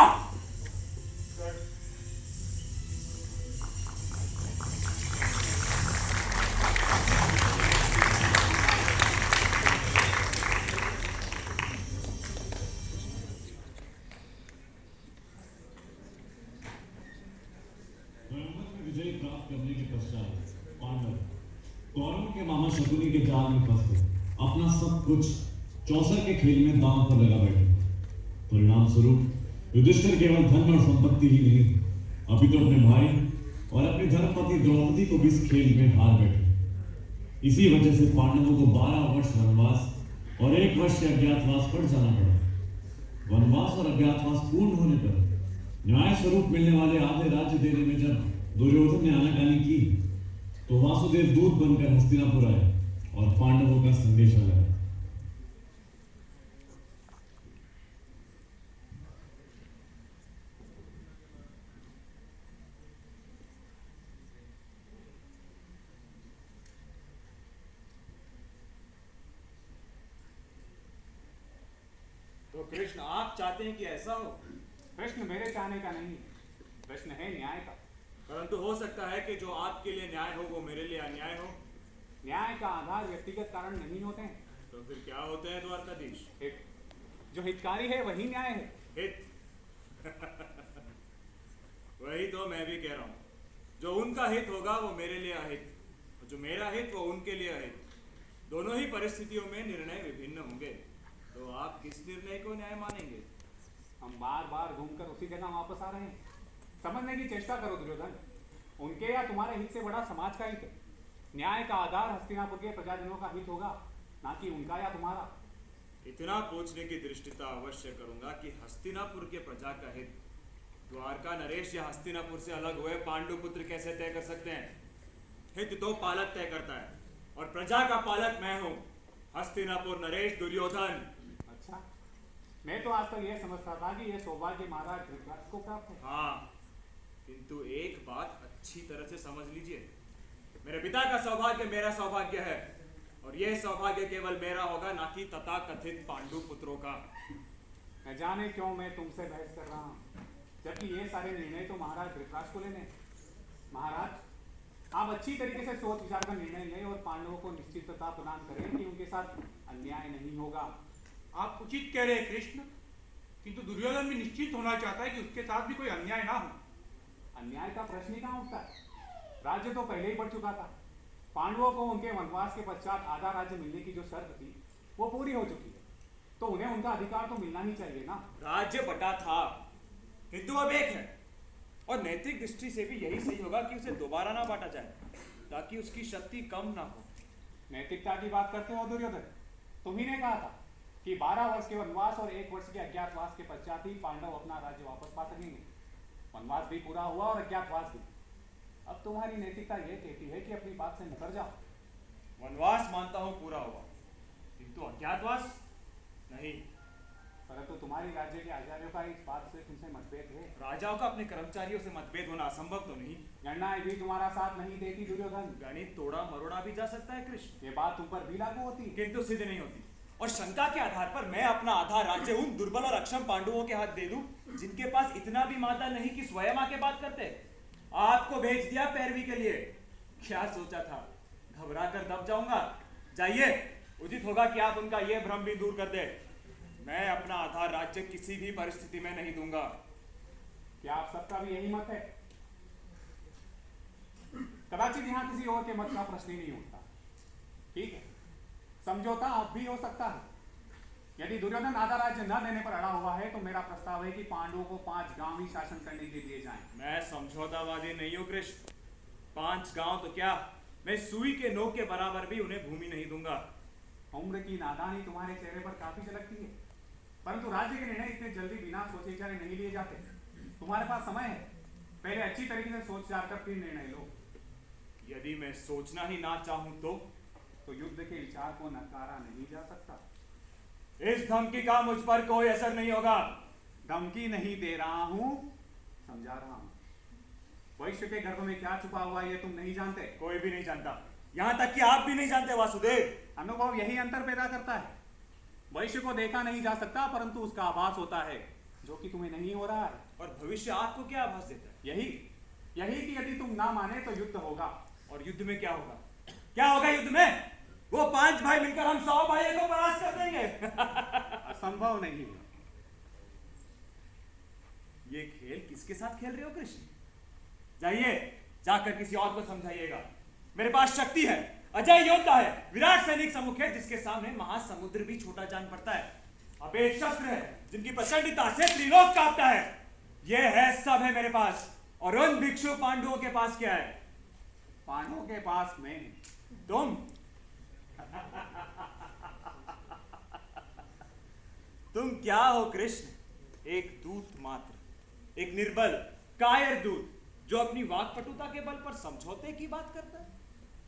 Speaker 2: विजय प्राप्त करने के पश्चात पांडव कौरवों के मामा शकुनी के जाल में फंस गए। अपना सब कुछ चौसर के खेल में दांव पर लगा बैठे। परिणाम स्वरूप युधिष्ठिर केवल धन और संपत्ति ही नहीं, अभी तो अपने भाई और अपनी धर्मपत्नी द्रौपदी को भी इस खेल में हार बैठे। इसी वजह से पांडवों को 12 वर्ष वनवास और 1 वर्ष के अज्ञातवास पर जाना पड़ा। वनवास और अज्ञातवास पूर्ण होने पर न्याय स्वरूप मिलने वाले आधे राज्य देने में जब दुर्योधन ने आनाकानी की तो वासुदेव दूत बनकर हस्तिनापुर आए और पांडवों का संदेशा लाया।
Speaker 6: तो कृष्ण आप चाहते हैं कि ऐसा हो?
Speaker 10: प्रश्न मेरे चाहने का नहीं, प्रश्न है न्याय का।
Speaker 6: परंतु हो सकता है कि जो आपके लिए न्याय हो वो मेरे लिए अन्याय हो।
Speaker 10: न्याय का आधार व्यक्तिगत कारण नहीं होते हैं।
Speaker 6: तो फिर क्या होते हैं द्वारकाधीश?
Speaker 10: हित। जो हितकारी है वही न्याय है।
Speaker 6: हित वही तो मैं भी कह रहा हूँ, जो उनका हित होगा वो मेरे लिए अहित, और जो मेरा हित वो उनके लिए अहित। दोनों ही परिस्थितियों में निर्णय विभिन्न होंगे, तो आप किस निर्णय को न्याय मानेंगे?
Speaker 10: हम बार बार घूमकर उसी जगह वापस आ रहे हैं। समझने की चेष्टा करो दुर्योधन, उनके या तुम्हारे हित से बड़ा समाज का हित है। न्याय का आधार हस्तिनापुर के प्रजाजनों का हित होगा, ना कि उनका या तुम्हारा।
Speaker 6: इतना पूछने की दृष्टिता अवश्य करूंगा कि हस्तिनापुर के प्रजा का हित द्वारका नरेश या हस्तिनापुर से अलग हुए पांडु पुत्र कैसे तय कर सकते हैं? हित तो पालक तय करता है, और प्रजा का पालक मैं हूं, हस्तिनापुर नरेश दुर्योधन।
Speaker 10: अच्छा, मैं तो आज तक यह समझता था कि यह सौभाग्य महाराज धृतराष्ट्र को प्राप्त है।
Speaker 6: हाँ, किंतु एक बात अच्छी तरह से समझ लीजिए, मेरे पिता का सौभाग्य मेरा सौभाग्य है, और यह सौभाग्य केवल मेरा होगा, ना कि तथाकथित पांडु पुत्रों का।
Speaker 10: न जाने क्यों मैं तुमसे बहस कर रहा हूँ, जबकि ये सारे निर्णय तो महाराज धृतराष्ट्र को लेने। महाराज, आप अच्छी तरीके से सोच विचार कर निर्णय लें और पांडवों को निश्चितता प्रदान करें कि उनके साथ अन्याय नहीं होगा।
Speaker 3: आप उचित कह रहे हैं कृष्ण, किंतु दुर्योधन भी निश्चित होना चाहता है कि उसके साथ भी कोई अन्याय ना हो।
Speaker 10: अन्याय का प्रश्न ही कहाँ उठता है? राज्य तो पहले ही बढ़ चुका था। पांडवों को उनके वनवास के पश्चात आधा राज्य मिलने की जो शर्त थी वो पूरी हो चुकी है, तो उन्हें उनका अधिकार तो मिलना ही चाहिए ना।
Speaker 6: राज्य बटा था, हिंदू अब एक है, और नैतिक दृष्टि से भी यही सही होगा कि उसे दोबारा ना बांटा जाए, ताकि उसकी शक्ति कम ना हो।
Speaker 10: नैतिकता की बात करते हो दुर्योधन? तुम ही ने कहा था कि 12 वर्ष के वनवास और 1 वर्ष के अज्ञातवास के पश्चात ही पांडव अपना राज्य वापस पा सकेंगे। वनवास भी पूरा हुआ और अज्ञातवास भी। अब तुम्हारी नैतिकता यह कहती है कि अपनी बात से मुकर जाओ।
Speaker 6: वनवास मानता हूं पूरा हुआ, किंतु अज्ञातवास नहीं।
Speaker 10: परंतु तुम्हारी राज्य के आचार्यों का इस बात से तुमसे मतभेद है।
Speaker 6: राजाओं का अपने कर्मचारियों से मतभेद होना असंभव तो नहीं?
Speaker 10: गणना भी तुम्हारा साथ नहीं देती दुर्योधन।
Speaker 6: गणित तोड़ा मरोड़ा भी जा सकता है कृष्ण,
Speaker 10: ये बात तुम पर भी लागू होती है,
Speaker 6: किंतु सिद्ध नहीं होती। और शंका के आधार पर मैं अपना आधा राज्य उन दुर्बल और अक्षम पांडवों के हाथ दे दूं, जिनके पास इतना भी माता नहीं कि स्वयं आके बात करते। आपको भेज दिया पैरवी के लिए। क्या सोचा था घबरा कर दब जाऊंगा? जाइए, उचित होगा कि आप उनका यह भ्रम भी दूर कर दे। मैं अपना आधा राज्य किसी भी परिस्थिति में नहीं दूंगा।
Speaker 10: क्या आप सबका भी यही मत है? कदाचित यहाँ किसी और के मत का प्रश्न ही नहीं उठता। ठीक है, समझौता अब भी हो सकता है। यदि दुर्योधन आधा राज्य न देने पर अड़ा हुआ है तो मेरा प्रस्ताव है कि पांडवों को 5 गांव ही शासन करने के लिए जाएं।
Speaker 6: मैं समझौतावादी नहीं हूं कृष्ण। 5 गांव तो क्या, मैं सुई के नोक के बराबर भी उन्हें भूमि नहीं दूंगा।
Speaker 10: उम्र की नादानी तुम्हारे चेहरे पर काफी झलकती है, परंतु राज्य के निर्णय इतने जल्दी बिना सोचे विचारे नहीं लिए जाते। तुम्हारे पास समय है, पहले अच्छी तरीके से सोच विचार कर फिर निर्णय लो।
Speaker 6: यदि मैं सोचना ही ना चाहूं तो
Speaker 10: युद्ध के विचार को नकारा नहीं जा सकता।
Speaker 6: इस धमकी का मुझ पर कोई असर नहीं होगा।
Speaker 10: धमकी नहीं दे रहा हूं, समझा रहा हूं। वैश्य के गर्भ में क्या छुपा हुआ है ये तुम नहीं जानते।
Speaker 6: कोई भी नहीं जानता, यहां तक कि आप भी नहीं जानते वासुदेव।
Speaker 10: अनुभव यही अंतर पैदा करता है। वैश्य को देखा नहीं जा सकता, परंतु उसका आभास होता है, जो कि तुम्हें नहीं हो रहा है।
Speaker 6: और भविष्य आपको क्या आभास देता है?
Speaker 10: यही कि यदि तुम ना माने तो युद्ध होगा।
Speaker 6: और युद्ध में क्या होगा? क्या होगा युद्ध में? वो 5 भाई मिलकर हम 100 भाइयों को परास्त कर देंगे।
Speaker 10: असंभव नहीं है।
Speaker 6: ये खेल किसके साथ खेल रहे हो कृष्ण? जाइए, जाकर किसी और को समझाइएगा। मेरे पास शक्ति है, अजय योद्धा है, विराट सैनिक सम्मुख है, जिसके सामने महासमुद्र भी छोटा जान पड़ता है। अपेक्ष शस्त्र है, जिनकी प्रचंडता से त्रिलोक कांपता है। ये है, सब है मेरे पास। और उन भिक्षु पांडवों के पास क्या है?
Speaker 10: पांडवों के पास मैं,
Speaker 6: तुम तुम क्या हो कृष्ण? एक दूत मात्र, एक निर्बल कायर दूत, जो अपनी वाक्पटुता के बल पर समझौते की बात करता है।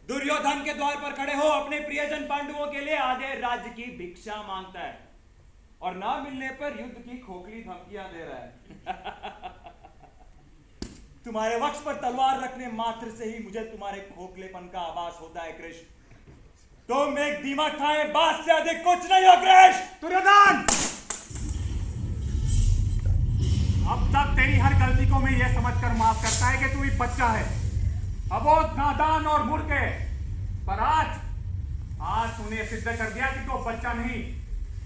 Speaker 6: दुर्योधन के द्वार पर खड़े हो अपने प्रियजन पांडवों के लिए आधे राज्य की भिक्षा मांगता है, और ना मिलने पर युद्ध की खोखली धमकियां दे रहा है। तुम्हारे वक्ष पर तलवार रखने मात्र से ही मुझे तुम्हारे खोखलेपन का आभास होता है कृष्ण। तुम एक दीमक खाए बात से अधिक कुछ नहीं हो कृष्ण।
Speaker 10: दुर्योधन! अब तक तेरी हर गलती को मैं यह समझकर माफ करता है कि तू एक बच्चा है, अबोध, नादान और मूर्ख है। पर आज तूने सिद्ध कर दिया कि तू बच्चा नहीं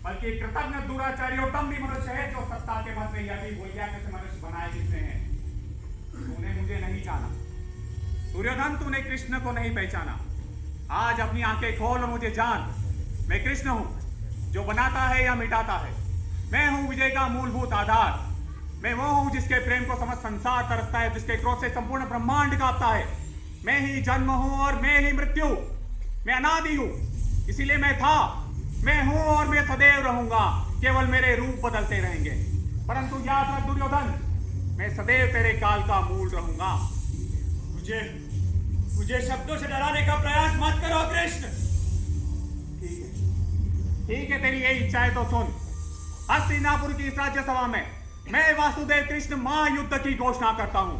Speaker 10: बल्कि कृतज्ञ, दुराचारी और दम्भी मनुष्य है, जो सत्ता के मत में यह भी भूल गया कि मनुष्य बनाए किसने हैं। तूने मुझे नहीं जाना दुर्योधन, तूने कृष्ण को नहीं पहचाना। आज अपनी आंखें खोल और मुझे जान। मैं कृष्ण हूं जो बनाता है या मिटाता है। मैं हूं विजय का मूलभूत आधार। मैं वो हूं जिसके प्रेम को समझ संसार तरसता है, जिसके क्रोध से संपूर्ण ब्रह्मांड कांपता है। मैं ही जन्म हूं और मैं ही मृत्यु। मैं अनादि हूं, इसीलिए मैं था, मैं हूं और मैं सदैव रहूंगा। केवल मेरे रूप बदलते रहेंगे, परंतु याद रख दुर्योधन, मैं सदैव तेरे काल का मूल रहूंगा।
Speaker 4: मुझे शब्दों से डराने का प्रयास मत करो कृष्ण।
Speaker 10: ठीक है, तेरी यही इच्छा है तो सुन। हस्तिनापुर की इस राज्यसभा में मैं वासुदेव कृष्ण महायुद्ध की घोषणा करता हूं।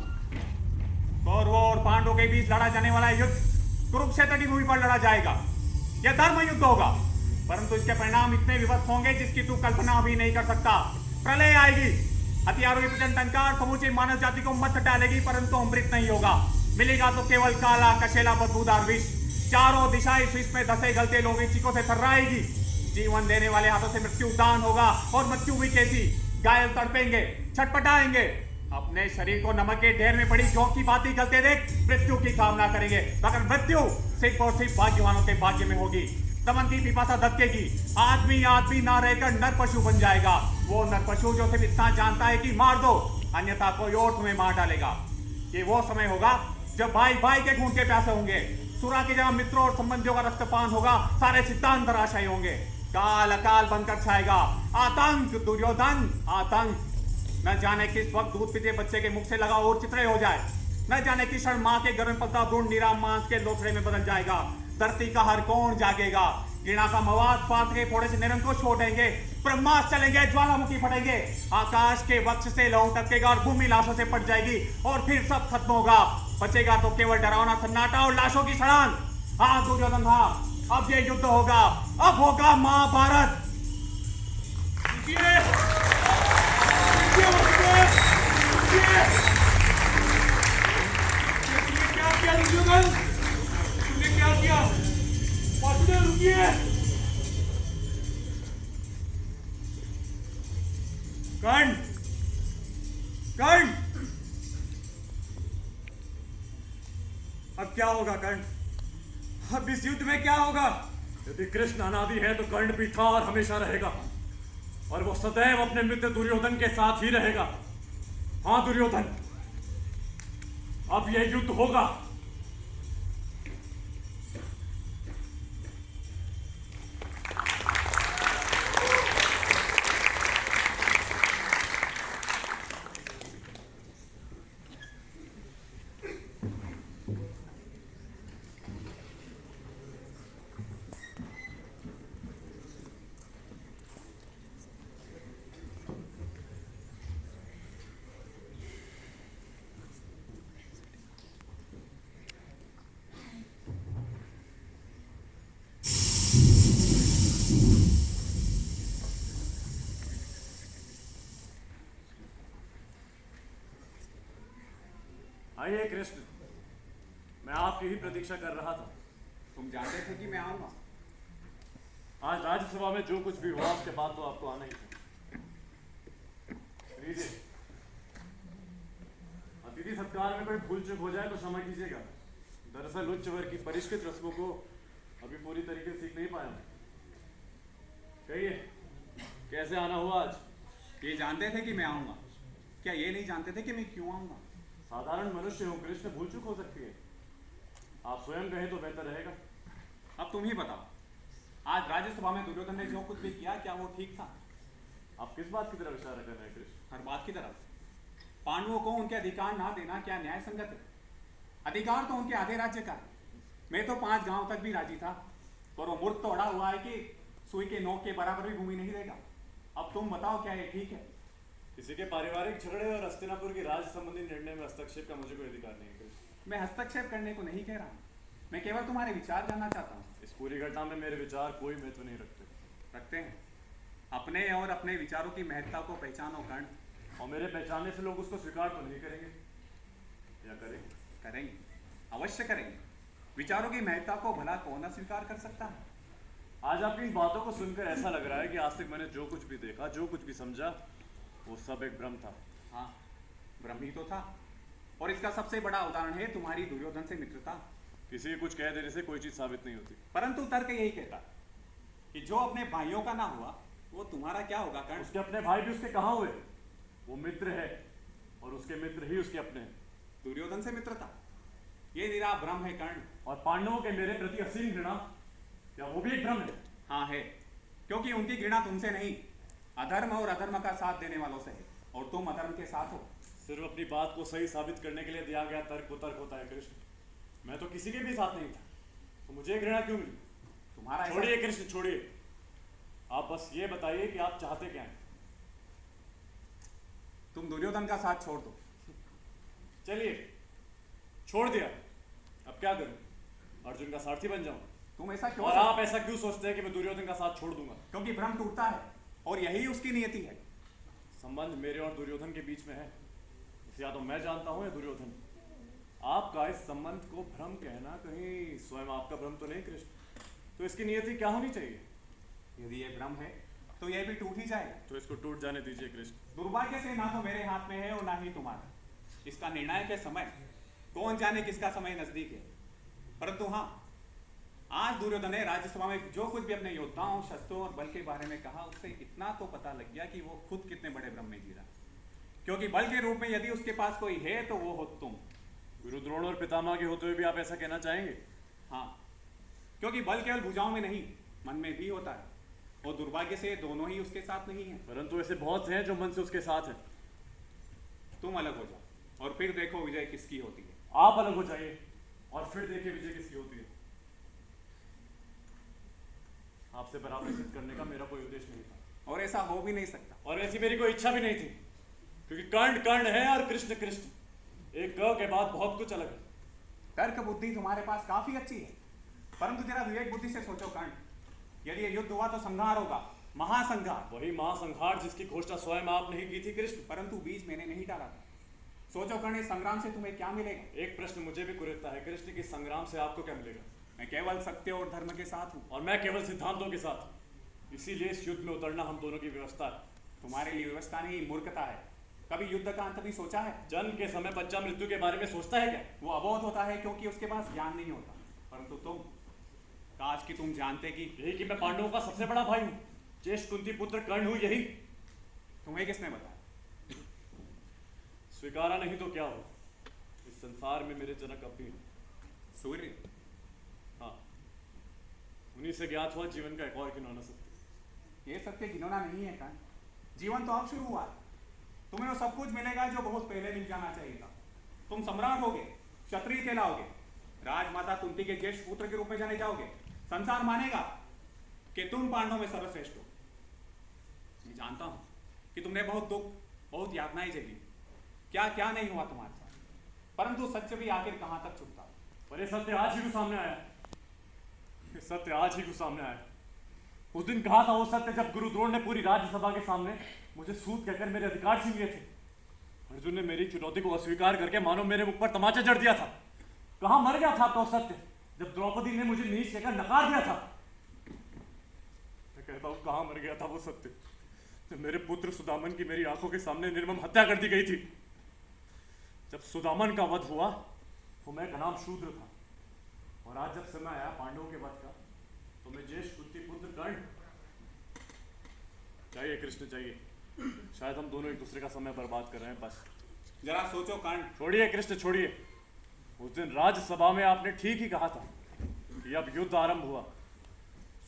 Speaker 10: कौरवों और पांडवों के बीच लड़ा जाने वाला युद्ध कुरुक्षेत्र की भूमि पर लड़ा जाएगा। यह धर्म युद्ध होगा, परंतु इसके परिणाम इतने विभत्स होंगे जिसकी तू कल्पना भी नहीं कर सकता। प्रलय आएगी, हथियारों की प्रचंड टंकार समूची मानव जाति को मत डालेगी, परंतु अमृत नहीं होगा। मिलेगा तो केवल काला कशेला बदबूदार विष। चारों दिशाएं इस विष में धसे गलते लोगों की चीखों से थर्राएगी। जीवन देने वाले हाथों से मृत्यु दान होगा, और मृत्यु भी कैसी, घायल तड़पेंगे, छटपटाएंगे, अपने शरीर को नमक के ढेर में पड़ी जौ की बाती गलते देख मृत्यु की कामना करेंगे। मगर मृत्यु सिर्फ और सिर्फ भाग्यवानों के भाग्य में होगी। दमन की पिपासा धक्केगी, आदमी ना रहकर नर पशु बन जाएगा। वो नर पशु जो सिर्फ इतना जानता है कि मार दो, अन्यथा कोई और तुम्हें मार डालेगा। ये वो समय होगा जब भाई भाई के खून के प्यासे होंगे, सुरा की जगह मित्रों और संबंधियों का रक्तपान होगा, सारे सिद्धांत धराशायी होंगे, काल अकाल बनकर छाएगा। आतंक दुर्योधन, आतंक। न जाने किस वक्त दूध पीते बच्चे के मुख से लगा और चित्रे हो जाए, न जाने किस क्षण माँ के गर्भ में पलता भ्रूण नीरा मांस के लोथड़े में बदल जाएगा। धरती का हर कौन जागेगा, घृणा का मवाद स्वार्थ के फोड़े से निरंकुश छोड़ेंगे, ब्रह्मास्त्र चलेंगे, ज्वालामुखी फटेंगे, आकाश के वक्ष से लौ टपकेगा और भूमि लाशों से पट जाएगी, और फिर सब खत्म होगा। बचेगा तो केवल डरावना सन्नाटा और लाशों की सड़ान। हाँ दुर्योधन, हाँ, अब ये युद्ध होगा, अब होगा महाभारत।
Speaker 4: क्या किया दुर्योधन? तूने क्या किया? वासुदेव रुकिए।
Speaker 10: कर्ण, कर्ण, अब क्या होगा कर्ण? अब इस युद्ध में क्या होगा?
Speaker 13: यदि कृष्ण अनादि है तो कर्ण भी था और हमेशा रहेगा, और वो सदैव अपने मित्र दुर्योधन के साथ ही रहेगा। हाँ दुर्योधन, अब यह युद्ध होगा। आइए कृष्ण, मैं आपकी ही प्रतीक्षा कर रहा था।
Speaker 10: तुम जानते थे कि मैं आऊंगा?
Speaker 13: आज राज्यसभा में जो कुछ भी हुआ उसके बाद तो आपको आना ही था। लीजिए, अतिथि सत्कार में कोई भूल चूक हो जाए तो क्षमा कीजिएगा। दरअसल उच्च वर्ग की परिष्कृत रस्मों को अभी पूरी तरीके से सीख नहीं पाया। कहिए, कैसे आना हुआ आज?
Speaker 10: ये जानते थे कि मैं आऊंगा, क्या ये नहीं जानते थे कि मैं क्यों आऊंगा?
Speaker 13: साधारण मनुष्य हूं कृष्ण, भूल चूक हो सकती है। आप स्वयं कहें तो बेहतर रहेगा।
Speaker 10: अब तुम ही बताओ, आज राज्यसभा में दुर्योधन ने जो कुछ भी किया, क्या वो ठीक था?
Speaker 13: आप किस बात की तरफ इशारा कर रहे हैं कृष्ण?
Speaker 10: हर बात की तरफ। पांडवों को उनके अधिकार ना देना क्या न्याय संगत है? अधिकार तो उनके आधे राज्य का। मैं तो 5 गांव तक भी राजी था, पर वो मूर्ख तोड़ा हुआ है कि सुई के नोक के बराबर भी भूमि नहीं देगा। अब तुम बताओ, क्या ये ठीक है?
Speaker 13: किसी के पारिवारिक झगड़े और हस्तिनापुर की राज संबंधी निर्णय में हस्तक्षेप का मुझे कोई अधिकार नहीं है कृष्ण।
Speaker 10: मैं हस्तक्षेप करने को नहीं कह रहा हूँ, मैं केवल तुम्हारे विचार जानना चाहता हूँ।
Speaker 13: इस पूरी घटना में मेरे विचार कोई महत्व नहीं रखते।
Speaker 10: रखते हैं। अपने और अपने विचारों की महत्ता को पहचानो कर्ण,
Speaker 13: और मेरे पहचानने से लोग उसको स्वीकार तो नहीं करेंगे, या करेंगे?
Speaker 10: करेंगे, अवश्य करेंगे। विचारों की महत्ता को भला कौन न स्वीकार कर सकता है।
Speaker 13: आज आपकी इन बातों को सुनकर ऐसा लग रहा है कि आज तक मैंने जो कुछ भी देखा, जो कुछ भी समझा, वो सब एक भ्रम था।
Speaker 10: हाँ, भ्रम ही तो था। और इसका सबसे बड़ा उदाहरण है तुम्हारी दुर्योधन से मित्रता।
Speaker 13: किसी के कुछ कह देने से कोई चीज साबित नहीं होती।
Speaker 10: परंतु तर्क यही कहता कि जो अपने भाइयों का ना हुआ वो तुम्हारा क्या होगा कर्ण?
Speaker 13: उसके अपने भाई भी उसके कहाँ हुए? वो मित्र है और उसके मित्र ही उसके अपने हैं।
Speaker 10: दुर्योधन से मित्रता ये निरा भ्रम है कर्ण।
Speaker 13: और पांडवों के मेरे प्रति असीम घृणा, क्या वो भी एक भ्रम है?
Speaker 10: हाँ है, क्योंकि उनकी घृणा तुमसे नहीं, अधर्म और अधर्म का साथ देने वालों से है, और तुम अधर्म के साथ हो।
Speaker 13: सिर्फ अपनी बात को सही साबित करने के लिए दिया गया तर्क कुतर्क होता है कृष्ण। मैं तो किसी के भी साथ नहीं था, तो मुझे घृणा क्यों मिली?
Speaker 10: तुम्हारा
Speaker 13: छोड़िए कृष्ण, छोड़िए। आप बस ये बताइए कि आप चाहते क्या हैं?
Speaker 10: तुम दुर्योधन का साथ छोड़ दो।
Speaker 13: चलिए, छोड़ दिया, अब क्या करूं? अर्जुन का सारथी बन जाऊं?
Speaker 10: तुम ऐसा क्यों?
Speaker 13: और आप ऐसा क्यों सोचते हैं कि मैं दुर्योधन का साथ छोड़ दूंगा?
Speaker 10: क्योंकि भ्रम टूटता है और यही उसकी नियति है।
Speaker 13: संबंध मेरे और दुर्योधन के बीच में है, इसे या तो मैं जानता हूं या दुर्योधन। आपका इस संबंध को भ्रम कहना कहीं स्वयं आपका भ्रम तो नहीं कृष्ण? तो इसकी नियति क्या होनी चाहिए?
Speaker 10: यदि ये भ्रम है तो यह भी टूट ही जाएगा।
Speaker 13: तो इसको टूट जाने दीजिए कृष्ण।
Speaker 10: दुर्भाग्य से ना तो मेरे हाथ में है और ना ही तुम्हारा। इसका निर्णायक है समय, कौन जाने किसका समय नजदीक है। परंतु हाँ, आज दुर्योधन ने राज्यसभा में जो कुछ भी अपने योद्धाओं, शस्त्रों और बल के बारे में कहा, उससे इतना तो पता लग गया कि वो खुद कितने बड़े भ्रम में जी रहा। क्योंकि बल के रूप में यदि उसके पास कोई है तो वो हो तुम।
Speaker 13: गुरु द्रोण और पितामह के होते हुए भी आप ऐसा कहना चाहेंगे?
Speaker 10: हाँ, क्योंकि बल केवल भुजाओं में नहीं, मन में भी होता है, और दुर्भाग्य से दोनों ही उसके साथ नहीं है।
Speaker 13: परंतु ऐसे बहुत हैं जो मन से उसके साथ हैं।
Speaker 10: तुम अलग हो जाओ और फिर देखो विजय किसकी होती है।
Speaker 13: आप अलग हो जाइए और फिर देखिए विजय किसकी होती है। आपसे बराबरी सिद्ध करने का मेरा कोई उद्देश्य नहीं था,
Speaker 10: और ऐसा हो भी नहीं सकता,
Speaker 13: और ऐसी मेरी कोई इच्छा भी नहीं थी, क्योंकि कर्ण कर्ण है और कृष्ण कृष्ण। एक क के बाद बहुत कुछ अलग है।
Speaker 10: तर्क बुद्धि तुम्हारे पास काफी अच्छी है, परंतु जरा विवेक बुद्धि से सोचो कर्ण, यदि ये युद्ध हुआ तो संहार होगा, महासंहार।
Speaker 13: वही महासंहार जिसकी घोषणा स्वयं आप नहीं की थी कृष्ण,
Speaker 10: परंतु बीज मैंने नहीं डाला था। सोचो कर्ण, इस संग्राम से तुम्हें क्या मिलेगा?
Speaker 13: एक प्रश्न मुझे भी कुरेदता है कृष्ण कि संग्राम से आपको क्या मिलेगा?
Speaker 10: मैं केवल सत्य और धर्म के साथ हूँ,
Speaker 13: और मैं केवल सिद्धांतों के साथ। इसीलिए इस युद्ध में उतरना हम दोनों की व्यवस्था है।
Speaker 10: तुम्हारे लिए व्यवस्था नहीं, मूर्खता है। कभी युद्ध का अंत भी सोचा है?
Speaker 13: जन्म के समय बच्चा मृत्यु के बारे में सोचता है क्या?
Speaker 10: वो अबोध होता है क्योंकि उसके पास ज्ञान नहीं होता। परंतु तुम, काश कि तुम जानते कि
Speaker 13: यही कि मैं पांडवों का सबसे बड़ा भाई हूँ, ज्येष्ठ कुंती पुत्र कर्ण हूँ। यही
Speaker 10: तुम्हें किसने बताया?
Speaker 13: स्वीकारा नहीं तो क्या हो, इस संसार में मेरे जनक अब भी हैं।
Speaker 10: सूर्य?
Speaker 13: हाँ, उन्हीं से ज्ञात हुआ जीवन का एक और घिनौना सत्य।
Speaker 10: ये सत्य घिनौना नहीं है कर्ण, जीवन तो अब शुरू हुआ है। तुम्हें वो सब कुछ मिलेगा जो बहुत पहले मिल जाना चाहिए था। तुम सम्राट होगे, क्षत्रिय कहलाओगे, राजमाता कुंती के ज्येष्ठ पुत्र के रूप में जाने जाओगे। संसार मानेगा कि तुम पांडवों में सर्वश्रेष्ठ हो। मैं जानता हूं कि तुमने बहुत दुख, बहुत यातनाएं झेली, क्या क्या नहीं हुआ तुम्हारे साथ, परंतु सत्य भी आखिर कहां तक छुपता।
Speaker 13: पर ये सत्य आज ही को सामने आया, ये सत्य आज ही को सामने आया। उस दिन कहा था वो सत्य जब गुरु द्रोण ने पूरी राज्यसभा के सामने मुझे सूत कहकर मेरे अधिकार छीन लिए थे। अर्जुन ने मेरी चुनौती को अस्वीकार करके मानो मेरे मुख पर तमाचा जड़ दिया था। कहां मर गया था आपका वो सत्य जब द्रौपदी ने मुझे नीच कहकर नकार दिया था? मैं कहता हूं कहां मर गया था वो सत्य जब मेरे पुत्र सुदामन की मेरी आंखों के सामने निर्मम हत्या कर दी गई थी। जब सुदामन का वध हुआ तो मैं का नाम शूद्र था, और आज जब समय आया पांडवों के वध का तो मैं ज्येष्ठ कुंती पुत्र कर्ण। चाहिए कृष्ण चाहिए, शायद हम दोनों एक दूसरे का समय बर्बाद कर रहे हैं। बस
Speaker 10: जरा सोचो कर्ण।
Speaker 13: छोड़िए कृष्ण छोड़िए, उस दिन राज्यसभा में आपने ठीक ही कहा था कि अब युद्ध आरंभ हुआ।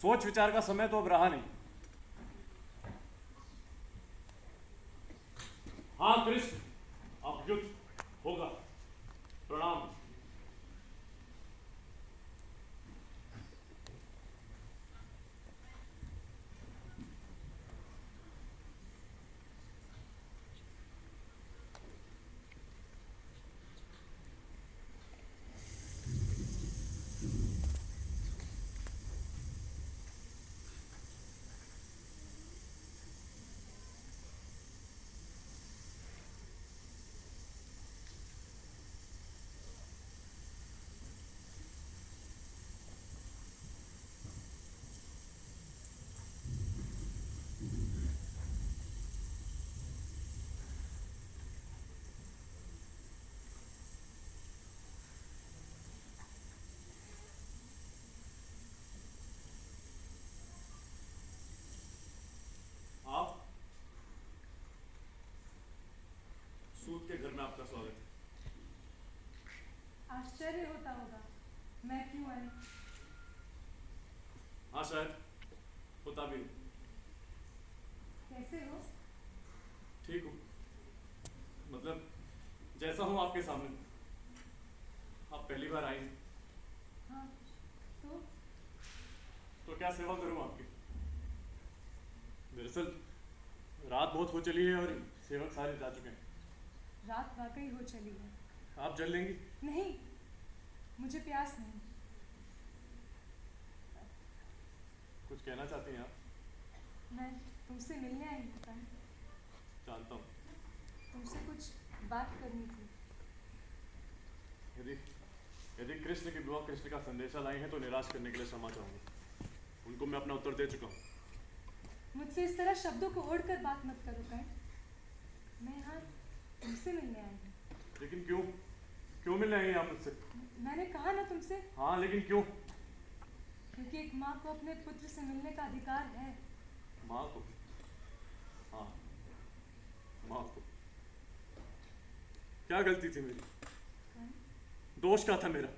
Speaker 13: सोच विचार का समय तो अब रहा नहीं। हाँ कृष्ण, अब युद्ध होगा। प्रणाम। शायद होता भी नहीं।
Speaker 9: कैसे हो?
Speaker 13: ठीक हूँ, मतलब जैसा हूँ आपके सामने। आप पहली बार आई हैं।
Speaker 9: हाँ,
Speaker 13: तो क्या सेवा करूँ आपकी? दरअसल रात बहुत हो चली है और सेवक सारे जा चुके हैं।
Speaker 9: रात वाकई हो चली है।
Speaker 13: आप जल लेंगी?
Speaker 9: नहीं, मुझे प्यास नहीं।
Speaker 13: कुछ कहना चाहती हैं आप?
Speaker 9: मैं तुमसे मिलने आई हूँ कर्ण।
Speaker 13: जानता हूँ।
Speaker 9: तुमसे कुछ बात करनी थी।
Speaker 13: यदि यदि कृष्ण की बुआ कृष्ण का संदेशा लाई है तो निराश करने के लिए क्षमा चाहूंगा। उनको मैं अपना उत्तर दे चुका हूँ।
Speaker 9: मुझसे इस तरह शब्दों को ओढ़कर बात मत करो कर्ण। मैं यहाँ तुमसे मिलने आई हूँ।
Speaker 13: लेकिन क्यों? क्यों मिलने आई हैं आप मुझसे?
Speaker 9: मैंने कहा ना तुमसे।
Speaker 13: हाँ, लेकिन क्यों?
Speaker 9: क्योंकि एक माँ को अपने पुत्र से मिलने का अधिकार है।
Speaker 13: माँ को? हाँ, माँ को। क्या गलती थी मेरी? दोष क्या था मेरा?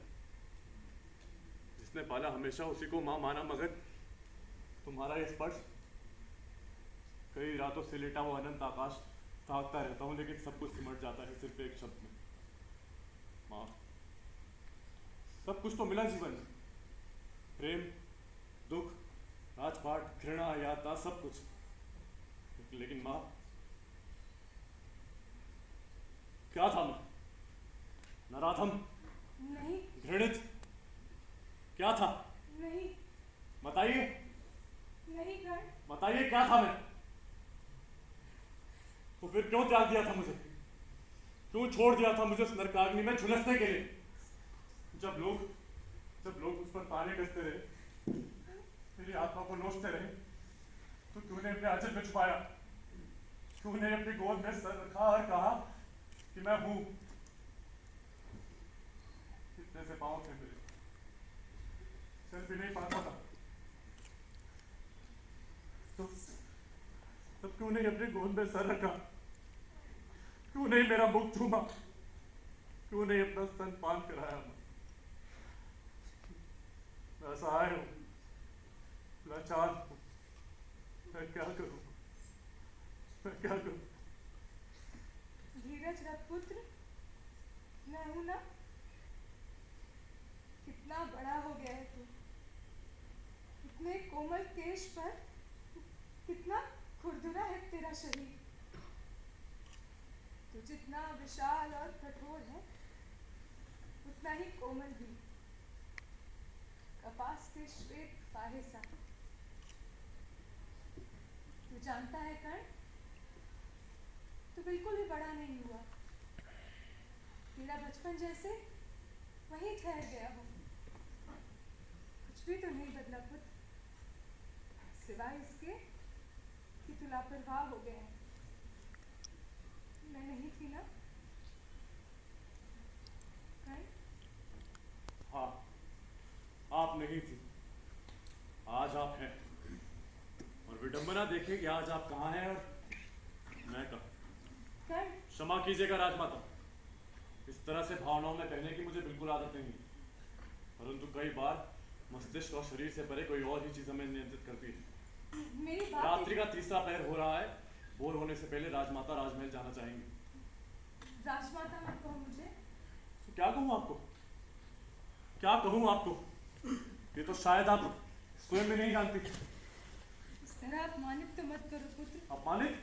Speaker 13: जिसने पाला हमेशा उसी को माँ माना, मगर तुम्हारा ये स्पर्श। कई रातों से लेटा वो अनंत आकाश ताकता रहता हूँ, लेकिन सब कुछ सिमट जाता है सिर्फ एक शब्द में, माँ। सब कुछ तो मिला जीवन में, प्रेम, दुख, राजपाट, घृणा, यातना, सब कुछ। लेकिन माँ, क्या था मैं? नराधम?
Speaker 9: नहीं।
Speaker 13: घृणित? क्या था?
Speaker 9: नहीं।
Speaker 13: बताइए।
Speaker 9: नहीं कर्ण।
Speaker 13: बताइए क्या था मैं? तो फिर क्यों त्याग दिया था मुझे? क्यों छोड़ दिया था मुझे उस नरकाग्नि में झुलसने के लिए? जब लोग उस पर ताने कसते रहे, मेरी आत्मा को नोचते रहे, तो तूने अपने आंचल में छुपाया। तूने अपनी गोद में सर रखा और कहा कि मैं हूं। इतने से पांव थे मेरे, चल भी नहीं पाता था। तो तब क्यों नहीं अपनी गोद में सर रखा? क्यों नहीं मेरा मुख चूमा? क्यों नहीं अपना स्तनपान कराया? मैं असहाय हूं, लाचार हूं। मैं क्या करूं? मैं क्या करूं?
Speaker 9: धीरज रख पुत्र, मैं हूं ना। कितना बड़ा हो गया है तू। इतने कोमल केश पर कितना खुरदुरा है तेरा शरीर। तू जितना विशाल और कठोर है, उतना ही कोमल भी। कपास के श्वेत फाहे सा। तू जानता है कर्ण, तू बिल्कुल भी बड़ा नहीं हुआ। तेरा बचपन जैसे वहीं ठहर गया हो। कुछ भी तो नहीं बदला पुत्र, सिवाय इसके कि तू लापरवाह हो गया है। मैं नहीं थी ना कर्ण?
Speaker 13: हाँ, आप नहीं थी, आज आप हैं। और विडंबना देखिए कि आज आप कहाँ हैं और मैं कहाँ। क्षमा कीजिएगा राजमाता, इस तरह से भावनाओं में बहने की मुझे बिल्कुल आदत नहीं है, परंतु कई बार मस्तिष्क और शरीर से परे कोई और ही चीज हमें नियंत्रित करती है।
Speaker 9: मेरी बात
Speaker 13: रात्रि का तीसरा पहर हो रहा है, भोर होने से पहले राजमाता राजमहल जाना चाहेंगे।
Speaker 9: राजमाता मत कहो मुझे।
Speaker 13: तो क्या कहूँ आपको? क्या कहूँ आपको? ये तो शायद आप स्वयं भी नहीं जानती।
Speaker 9: इस तरह अपमानित तो मत करो पुत्र।
Speaker 13: अपमानित?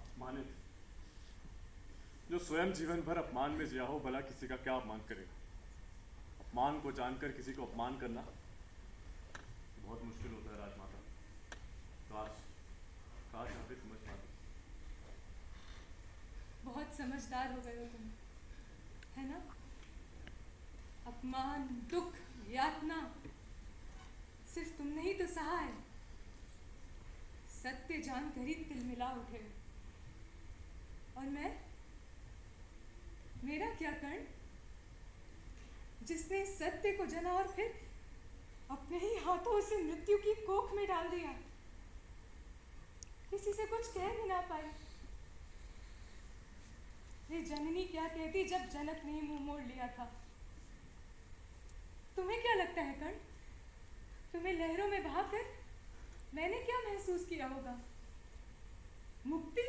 Speaker 13: अपमानित? जो स्वयं जीवन भर अपमान में जिया हो, भला किसी का क्या अपमान करेगा? अपमान को जानकर किसी को अपमान करना बहुत मुश्किल होता है राजमाता। काश आप भी समझ पाते।
Speaker 9: बहुत समझदार हो गए हो तुम, है ना? अपमान, दुख, यातना सिर्फ तुमने ही तो सहा है। सत्य जानकर ही तिलमिला उठे। और मैं, मेरा क्या कर्ण, जिसने इस सत्य को जना और फिर अपने ही हाथों उसे मृत्यु की कोख में डाल दिया। किसी से कुछ कह भी ना पाई। ये जननी क्या कहती जब जनक ने मुंह मोड़ लिया था। तुम्हें क्या लगता है कर्ण, तुम्हें
Speaker 14: लहरों में बहाकर मैंने क्या महसूस किया होगा? मुक्ति।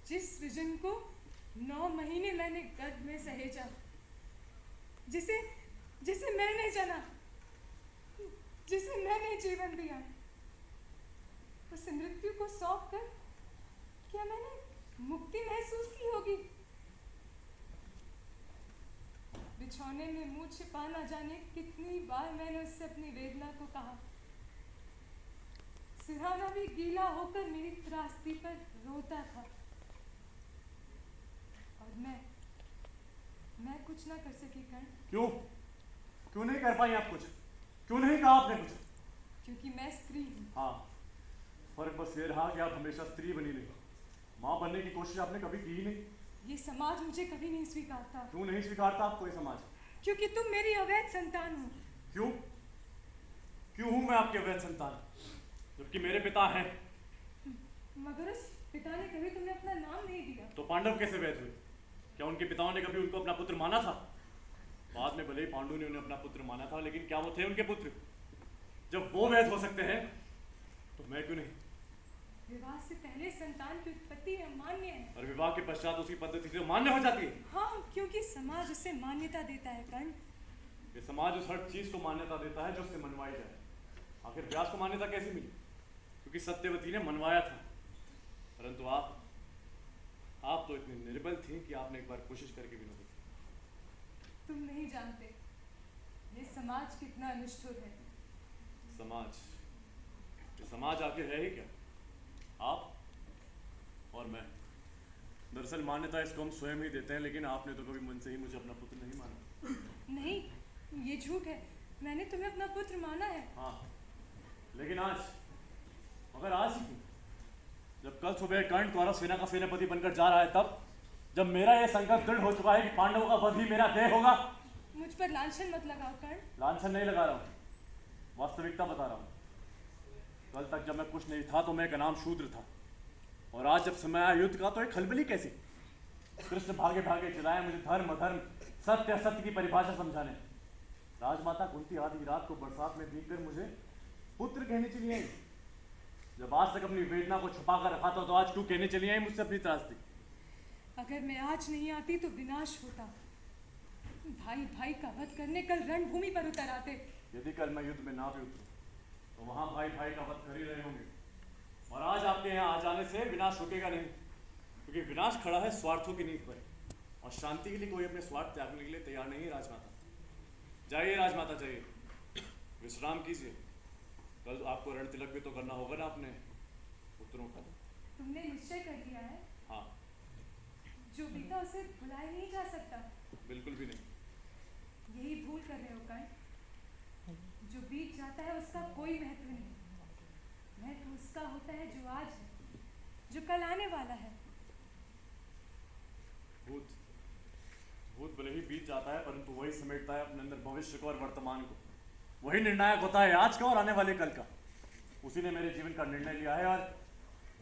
Speaker 14: जिस विजन को 9 महीने मैंने गर्भ में सहेजा, जिसे जिसे मैंने जाना, जिसे मैंने जीवन दिया, उस मृत्यु को सौंप कर क्या मैंने मुक्ति महसूस की होगी? बिछौने में मुंह छिपा ना जाने कितनी बार मैंने उससे अपनी वेदना को कहा। सिरहाना भी गीला होकर मेरी त्रासदी पर रोता था। और मैं कुछ ना कर सकी कर्ण।
Speaker 13: क्यों नहीं कर पाई आप कुछ? क्यों नहीं कहा आपने कुछ?
Speaker 14: क्योंकि मैं स्त्री हूँ।
Speaker 13: हाँ, फर्क बस ये रहा कि आप हमेशा स्त्री बनी रही। माँ बनने की कोशिश आपने कभी की ही नहीं।
Speaker 14: ये समाज मुझे कभी नहीं स्वीकारता।
Speaker 13: क्यों नहीं स्वीकारता आपको ये समाज?
Speaker 14: क्योंकि तुम मेरी अवैध संतान हो।
Speaker 13: क्यों हूँ मैं आपके अवैध संतान, जबकि मेरे पिता हैं?
Speaker 14: मगर उस पिता ने कभी तुम्हें अपना नाम नहीं दिया।
Speaker 13: तो पांडव कैसे वैध हुए? क्या उनके पिताओं ने कभी उनको अपना पुत्र माना था? बाद में भले ही पांडु ने उन्हें अपना पुत्र माना था, लेकिन क्या वो थे उनके पुत्र? जब वो वैध हो सकते हैं तो मैं क्यों नहीं?
Speaker 14: विवाह से पहले संतान की उत्पत्ति अमान्य है।
Speaker 13: और विवाह के पश्चात उसकी पद्धति से मान्य हो जाती है।
Speaker 14: हाँ, क्योंकि समाज उसे मान्यता देता है कर्ण।
Speaker 13: ये समाज उस हर चीज को मान्यता देता है जो उससे मनवाई जाए। आखिर व्यास को मान्यता कैसे मिली? क्योंकि सत्यवती ने मनवाया था। परंतु आप तो इतने निर्बल थे कि आपने एक बार कोशिश करके भी नहीं देखी।
Speaker 14: तुम नहीं जानते ये समाज कितना निष्ठुर है।
Speaker 13: समाज आखिर है ही क्या? आप और मैं। दरअसल मान्यता इसको हम स्वयं ही देते हैं, लेकिन आपने तो कभी मन से ही मुझे अपना पुत्र नहीं माना।
Speaker 14: नहीं, ये झूठ है। मैंने तुम्हें अपना पुत्र माना है।
Speaker 13: हाँ, लेकिन मगर आज ही क्यों? जब कल सुबह कर्ण कौरव सेना का सेनापति बनकर जा रहा है, तब जब मेरा यह संकल्प दृढ़ हो चुका है कि पांडवों का वध ही मेरा ध्येय होगा।
Speaker 14: मुझ पर लांछन मत लगाओ कर्ण।
Speaker 13: लांछन नहीं लगा रहा हूँ, वास्तविकता बता रहा हूँ। कल तक जब मैं कुछ नहीं था तो मैं का नाम शूद्र था, और आज जब समय आया युद्ध का तो एक खलबली कैसी? कृष्ण भागे भागे चलाए मुझे धर्म अधर्म सत्य असत्य की परिभाषा समझाने। राजमाता कुंती आधी रात को बरसात में भीगकर मुझे पुत्र कहने चली आई। जब आज तक अपनी वेदना को छुपा कर रखा था, तो आज क्यों कहने चली आई मुझसे अपनी त्रासदी?
Speaker 14: अगर मैं आज नहीं आती तो विनाश होता। भाई भाई का वध करने कल रणभूमि पर उतर आते।
Speaker 13: यदि कल मैं युद्ध में ना भी उतरूं तो वहां भाई भाई का वध कर ही रहे होंगे, और आज आपके यहाँ आ जाने से विनाश रुकेगा नहीं, क्योंकि विनाश खड़ा है स्वार्थों की नींव पर, और शांति के लिए कोई अपने स्वार्थ त्यागने के लिए तैयार नहीं है। राजमाता जाइए, राजमाता जाइए, विश्राम कीजिए। कल आपको रण तिलक भी तो करना होगा ना अपने पुत्रों का।
Speaker 14: तुमने निश्चय कर लिया है?
Speaker 13: हाँ।
Speaker 14: जो बीता उसे भुलाया नहीं जा सकता।
Speaker 13: बिल्कुल भी नहीं।
Speaker 14: यही भूल कर रहे हो कर्ण। जो बीत जाता है उसका कोई महत्व नहीं। महत्व उसका होता है जो आज है, जो कल आने वाला है।
Speaker 13: भूत भले ही बीत जाता है, परंतु वही समेटता है अपने अंदर भविष्य को और वर्तमान को। वही निर्णायक होता है आज का और आने वाले कल का। उसी ने मेरे जीवन का निर्णय लिया है, और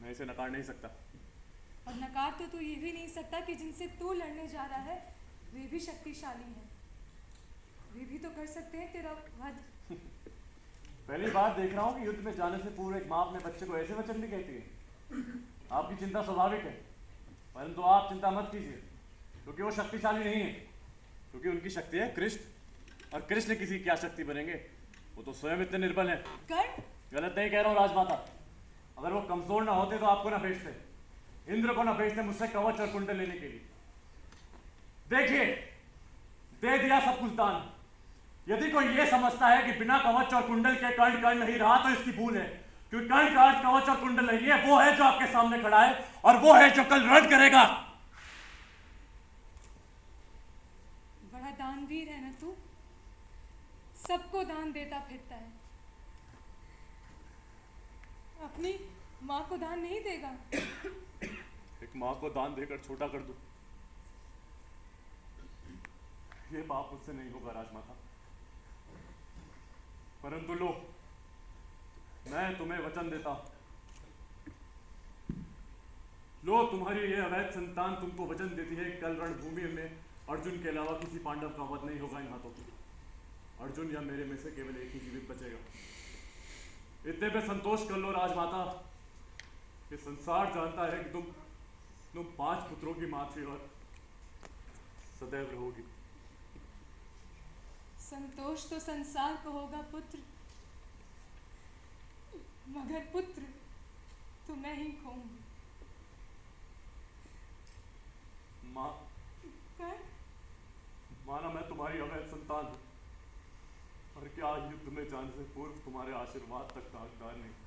Speaker 13: मैं इसे नकार नहीं सकता।
Speaker 14: और नकार तो तू ये भी नहीं सकता कि जिनसे तू लड़ने जा रहा है वे भी शक्तिशाली हैं। वे भी तो कर सकते हैं तेरा वध।
Speaker 13: पहली बार देख रहा हूँ कि युद्ध में जाने से पूर्व एक माँ अपने बच्चे को ऐसे वचन भी कहती है। आपकी चिंता स्वाभाविक है, परंतु आप चिंता मत कीजिए, क्योंकि वो शक्तिशाली नहीं है, क्योंकि उनकी शक्ति है कृष्ण, और कृष्ण किसी की क्या शक्ति बनेंगे? वो तो स्वयं इतने निर्बल हैं। गलत नहीं कह रहा हूँ राजमाता। अगर वो कमजोर ना होते तो आपको ना भेजते, इंद्र को ना भेजते मुझसे कवच और कुंडल लेने के लिए। देखिए, दे दिया सब कुछ दान। यदि कोई ये समझता है कि बिना कवच और कुंडल के कर्ण कर्ण नहीं रहा, तो इसकी भूल है, क्योंकि कर्ण का अर्थ कवच और कुंडल नहीं है। वो है जो आपके सामने खड़ा है, और वो है जो कल रण करेगा।
Speaker 14: बड़ा दानवीर है ना तू, सबको दान देता फिरता है। अपनी माँ को दान नहीं देगा?
Speaker 13: एक माँ को दान देकर छोटा कर दूं, ये पाप मुझसे नहीं होगा राजमाता। परंतु लो, मैं तुम्हें वचन देता हूं। लो, तुम्हारी ये अवैध संतान तुमको वचन देती है, कल रणभूमि में अर्जुन के अलावा किसी पांडव का वध नहीं होगा इन हाथों से। अर्जुन या मेरे में से केवल एक ही जीवित बचेगा। इतने पे संतोष कर लो राजमाता। ये संसार जानता है कि तुम 5 पुत्रों की माँ थी और सदैव रहोगी।
Speaker 14: संतोष तो संसार को होगा पुत्र, मगर पुत्र तो मैं ही खोऊंगी।
Speaker 13: माँ, माना मैं तुम्हारी अवैध संतान हूं, और क्या युद्ध में जाने से पूर्व तुम्हारे आशीर्वाद तक का हकदार नहीं।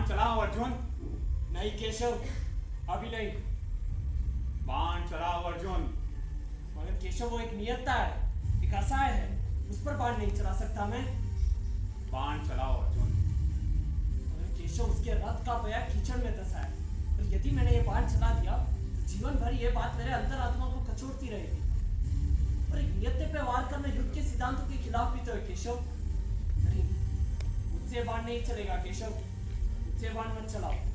Speaker 6: चलाओ अर्जुन।
Speaker 12: नहीं केशव, अभी नहीं।
Speaker 6: बाण चलाओ अर्जुन।
Speaker 12: मगर केशव वो एक नियत्ता है, एक असहाय है, उस पर बाण नहीं चला सकता मैं।
Speaker 6: बाण चलाओ अर्जुन।
Speaker 12: मगर केशव उसके रथ का पैर कीचड़ में दसा है, और यदि मैंने ये बाण चला दिया तो जीवन भर ये बात मेरे अंतरात्मा को कचोटती रहेगी। और एक नियत्ते पे वार करना युद्ध के सिद्धांतों के खिलाफ भी तो है केशव। नहीं, मुझसे बाण नहीं चलेगा केशव, मुझसे बाण मत चलाओ।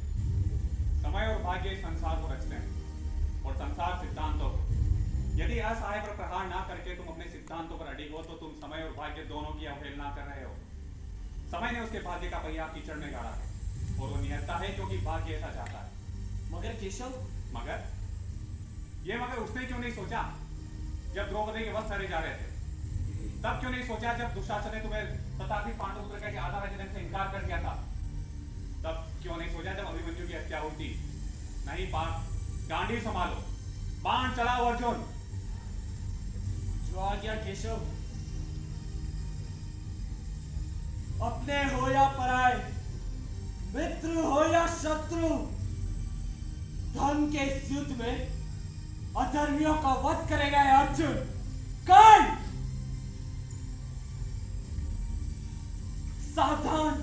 Speaker 6: समय और भाग्य इस संसार को रचते हैं और संसार सिद्धांतों को।
Speaker 10: यदि असहाय पर प्रहार ना करके तुम अपने सिद्धांतों पर अडिग हो तो तुम समय और भाग्य दोनों की अवहेलना कर रहे हो। समय ने उसके भाग्य का पहिया कीचड़ में गाड़ा है और वो निहत्ता है क्योंकि भाग्य ऐसा चाहता है।
Speaker 12: मगर केशव,
Speaker 10: मगर उसने क्यों नहीं सोचा जब द्रौपदी के वस्त्र हरे जा रहे थे? तब क्यों नहीं सोचा जब दुशासन ने तुम्हें तथापि पांडुपुत्र के आधा राज्य से इनकार कर दिया था? तब क्यों नहीं सोचा जब अभिमन्यु की हत्या हुई थी? नहीं पार्थ, गांडी संभालो, बाण चलाओ अर्जुन।
Speaker 12: जो आ गया केशव, अपने हो या पराए, मित्र हो या शत्रु, धर्म के इस युद्ध में अधर्मियों का वध करेगा यह अर्जुन। कर्ण, सावधान।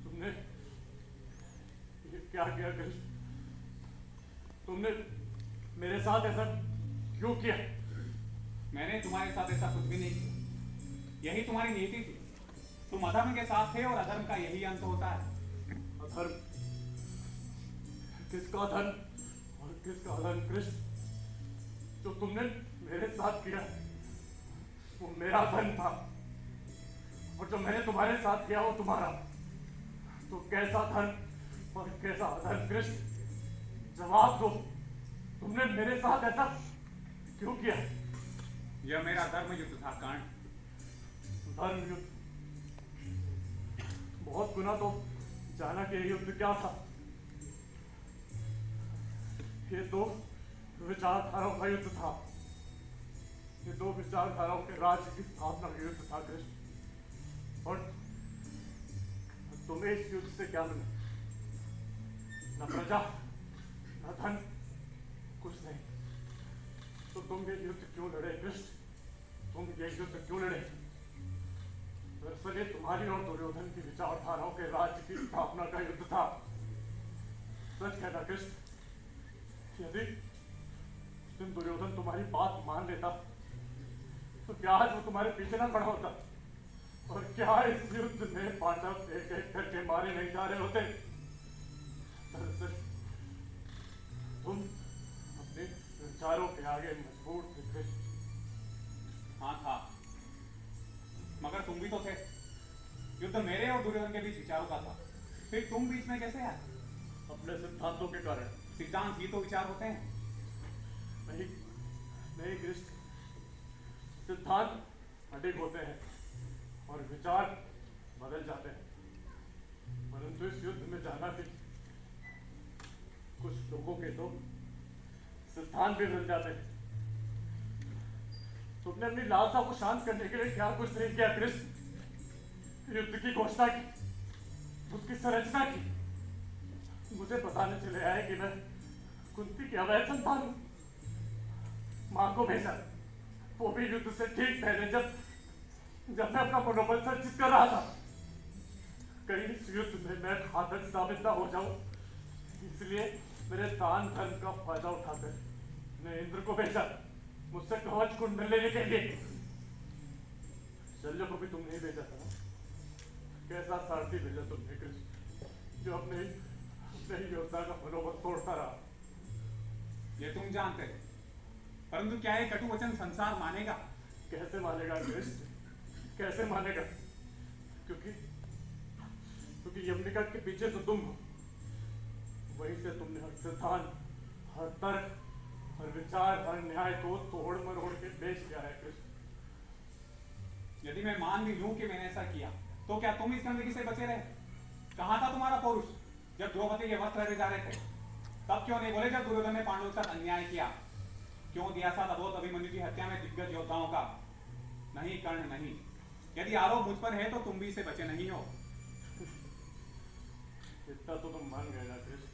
Speaker 13: तुमने ये क्या किया कृष्ण? तुमने मेरे साथ ऐसा क्यों किया?
Speaker 10: मैंने तुम्हारे साथ ऐसा कुछ भी नहीं किया। यही तुम्हारी नीति थी। तुम अधर्म के साथ थे और अधर्म का यही अंत होता है।
Speaker 13: अधर्म? किसका धर्म और किसका अधर्म कृष्ण? जो तुमने मेरे साथ किया वो मेरा धर्म था और जो मैंने तुम्हारे साथ किया वो तुम्हारा। तो कैसा धर्म और कैसा अधर्म कृष्ण? जवाब दो। तुमने मेरे साथ ऐसा क्यों किया?
Speaker 10: यह मेरा धर्म युद्ध था कर्ण।
Speaker 13: धर्म युद्ध? बहुत गुना तो जाना कि ये युद्ध क्या था। ये दो विचारधाराओं का युद्ध था। ये दो विचारधाराओं के राज्य की स्थापना का युद्ध था कृष्ण। और तुम्हें इस युद्ध से क्या मिला? न प्रजा, न धन, कुछ नहीं। तो तुम ये युद्ध क्यों लड़े कृष्ण? तुम ये युद्ध क्यों लड़े? दरअसल ये तुम्हारी और दुर्योधन की विचारधाराओं के राज्य की स्थापना का युद्ध था। सच कहना कृष्ण, यदि उस दिन दुर्योधन तुम्हारी बात मान लेता तो क्या आज वो तुम्हारे पीछे ना खड़ा होता? और क्या इस युद्ध में पांडव एक एक करके मारे नहीं जा रहे होते? दरअसल तुम अपने विचारों के आगे मजबूर थे कृष्ण।
Speaker 10: हाँ था, मगर तुम भी तो थे। युद्ध मेरे और दुर्योधन के बीच विचारों का था, फिर तुम बीच में कैसे आए?
Speaker 13: अपने सिद्धांतों के कारण।
Speaker 10: सिद्धांत ही तो विचार होते हैं।
Speaker 13: नहीं नहीं कृष्ण, सिद्धांत अडिग होते हैं और विचार बदल जाते हैं। परंतु इस युद्ध में जाना भी कुछ लोगों के तो सिद्धांत भी बदल जाते हैं। तुमने अपनी लालसा को शांत करने के लिए क्या कुछ नहीं किया कृष्ण? युद्ध की घोषणा की, उसकी संरचना की। मुझे बताने चले आए कि मैं कुंती की अवैध संतान हूं। मां को भेजा, वो भी युद्ध से ठीक पहले, जब मैं अपना मनोबल संचित कर रहा था। कहीं इस युद्ध में मैं घातक साबित ना हो जाऊं, इसलिए मेरे दान धर्म का फायदा उठाकर मैं इंद्र को भेजा मुझसे कवच कुंडल लेने के लिए। शल्य को भी तुमने ही भेजा था ना? कैसा सारथी भेजा तुमने कृष्ण, जो अपने ही योद्धा का मनोबल तोड़ता रहा।
Speaker 10: ये तुम जानते, परंतु क्या ये कटु वचन संसार मानेगा?
Speaker 13: कैसे मानेगा कृष्ण, कैसे मानेगा? क्योंकि यमनिका के पीछे तो तुम हो। वहीं से तुमने हर सिद्धांत, हर तर्क, हर विचार, हर न्याय को तोड़ मरोड़ के पेश किया है कृष्ण।
Speaker 10: यदि मैं मान भी लूं कि मैंने ऐसा किया, तो क्या तुम इस गंदगी से बचे रहे? कहां था तुम्हारा पौरुष जब द्रौपदी के वस्त्र हरे जा रहे थे? तब क्यों नहीं बोले जब दुर्योधन ने पांडवों के साथ अन्याय किया? क्यों दिया साथ अबोध अभिमन्यु की हत्या में दिग्गज योद्धाओं का? नहीं कर्ण नहीं। यदि आरोप मुझ पर है तो तुम भी इसे बचे नहीं हो।
Speaker 13: इतना तो तुम मान गए ना कृष्ण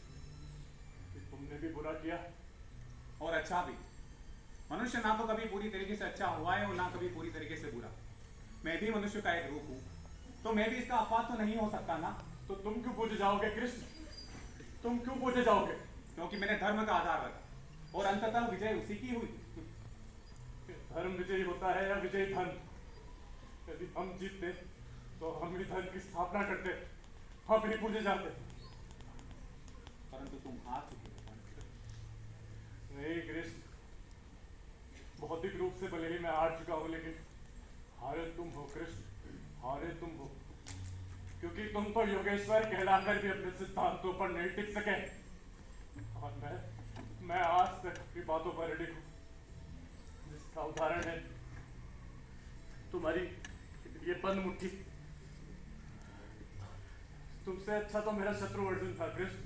Speaker 13: कि तुमने भी बुरा किया
Speaker 10: और अच्छा भी। मनुष्य ना तो कभी पूरी तरीके से अच्छा हुआ है और ना कभी पूरी तरीके से बुरा। मैं भी मनुष्य का एक रूप हूं, तो मैं भी इसका अपवाद तो नहीं हो सकता ना।
Speaker 13: तो तुम क्यों पूजे जाओगे कृष्ण? तुम क्यों पूजे जाओगे?
Speaker 10: क्योंकि मैंने धर्म का आधार रखा और अंततः विजय उसी की हुई।
Speaker 13: धर्म विजयी होता है या विजयी धर्म? यदि हम जीतते तो हम ही धर्म की स्थापना करते, हम ही पूजे जाते।
Speaker 10: परंतु तुम हार चुके हो।
Speaker 13: नहीं कृष्ण, भौतिक रूप से भले ही मैं हार चुका हूँ, लेकिन हारे तुम हो कृष्ण, हारे तुम हो। क्योंकि तुम तो योगेश्वर कहलाकर भी अपने सिद्धांतों पर नहीं टिक सके, और मैं आज तक अपनी बातों पर अडिग हूँ। जिसका उदाहरण है तुम्हारी ये बंद मुट्ठी। तुमसे अच्छा तो मेरा शत्रु अर्जुन था कृष्ण।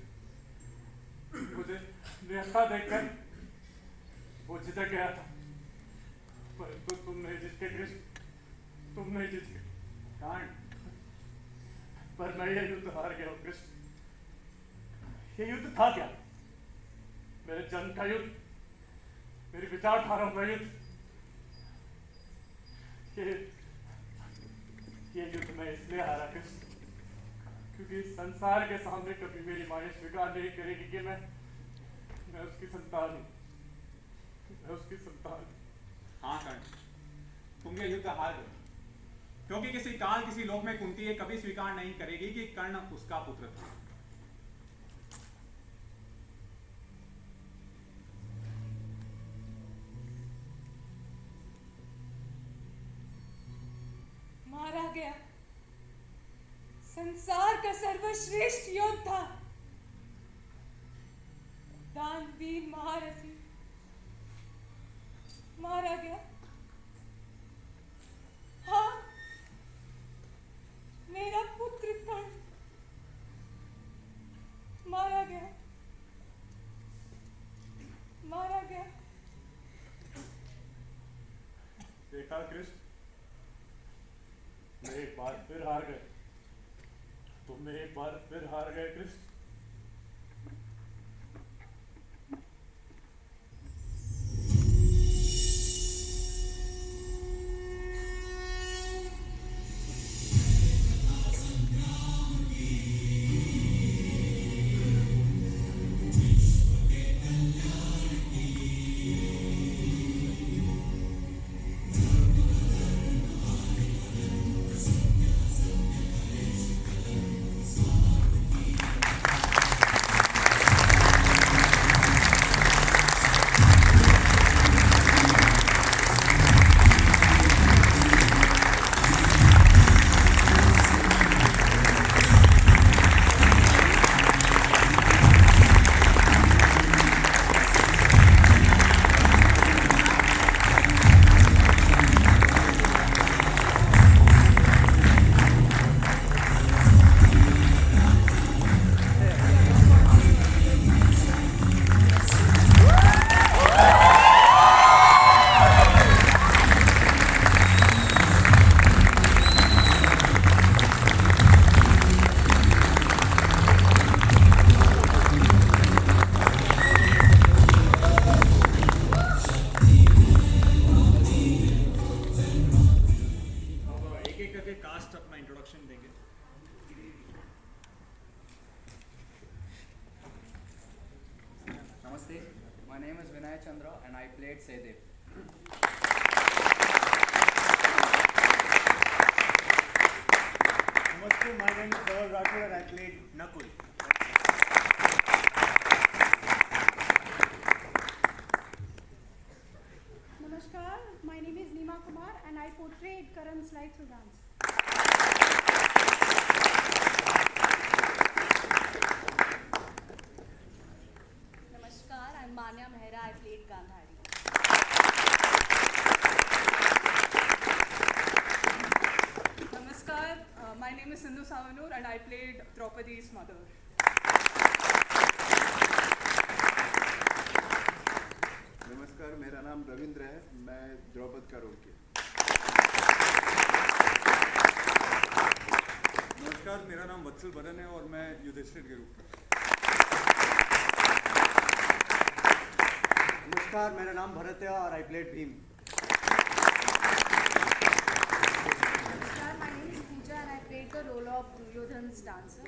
Speaker 13: मुझे निहत्था देखकर वो झिझक गया था, परंतु तुम नहीं जिसके कृष्ण, तुम नहीं जिसके कांड। पर मैं ये युद्ध हार गया हूँ कृष्ण। ये युद्ध था क्या? मेरे जन्म का युद्ध, मेरी विचारधाराओं का युद्ध। ये युद्ध मैं इसलिए हारा कृष्ण क्योंकि संसार के सामने कभी मेरी मां स्वीकार नहीं करेगी कि मैं उसकी संतान हूं, मैं उसकी संतान।
Speaker 10: हाँ कर्ण, तुम ये युद्ध हार गए, क्योंकि किसी काल किसी लोक में कुंती ये कभी स्वीकार नहीं करेगी कि कर्ण उसका पुत्र था।
Speaker 14: मारा गया संसार का सर्वश्रेष्ठ योद्धा, दानवीर महारथी मारा गया। हाँ, मेरा पुत्र कर्ण मारा गया, मारा गया।
Speaker 13: देखा कृष्ण, मैं एक बार फिर हार गए, तुम एक बार फिर हार गए कृष्ण।
Speaker 11: नमस्कार, मेरा नाम रविंद्र है, मैं द्रौपद का रोल किया।
Speaker 15: नमस्कार, मेरा नाम वत्सल बरन है और मैं युधिष्ठिर के रूप में।
Speaker 5: नमस्कार, मेरा नाम भरत है और I played Bhim.
Speaker 7: Namaskar, my name is Pooja and I played the role of Duryodhan's dancer.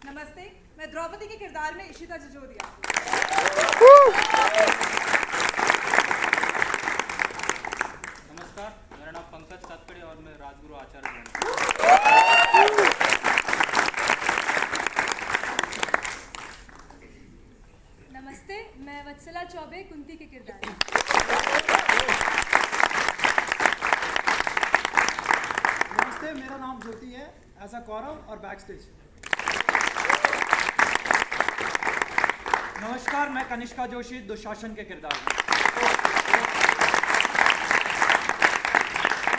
Speaker 9: नमस्ते, मैं द्रौपदी के किरदार में इशिता जजोदिया।
Speaker 14: वत्सला चौबे कुंती के किरदार में।
Speaker 5: नमस्ते, मेरा नाम ज्योति है एज अ कौरव और बैक स्टेज।
Speaker 12: नमस्कार, मैं कनिष्का जोशी दुशासन के किरदार में।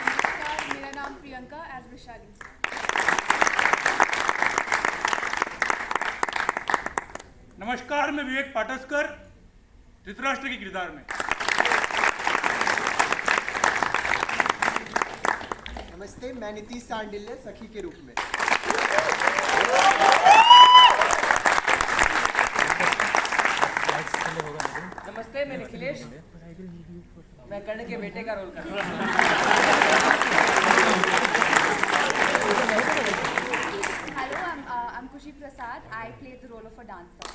Speaker 7: नमस्कार, मेरा नाम प्रियंका एज वैशाली।
Speaker 13: नमस्कार, मैं विवेक पाटस्कर धृतराष्ट्र के किरदार में।
Speaker 8: नमस्ते, मैं नीतीश सांडिल्य सखी के रूप में।
Speaker 12: नमस्ते, मैं निखिलेश, मैं कर्ण के बेटे का रोल कर रहा हूँ।
Speaker 7: Hello, I'm Kushi Prasad. I play the role of a dancer.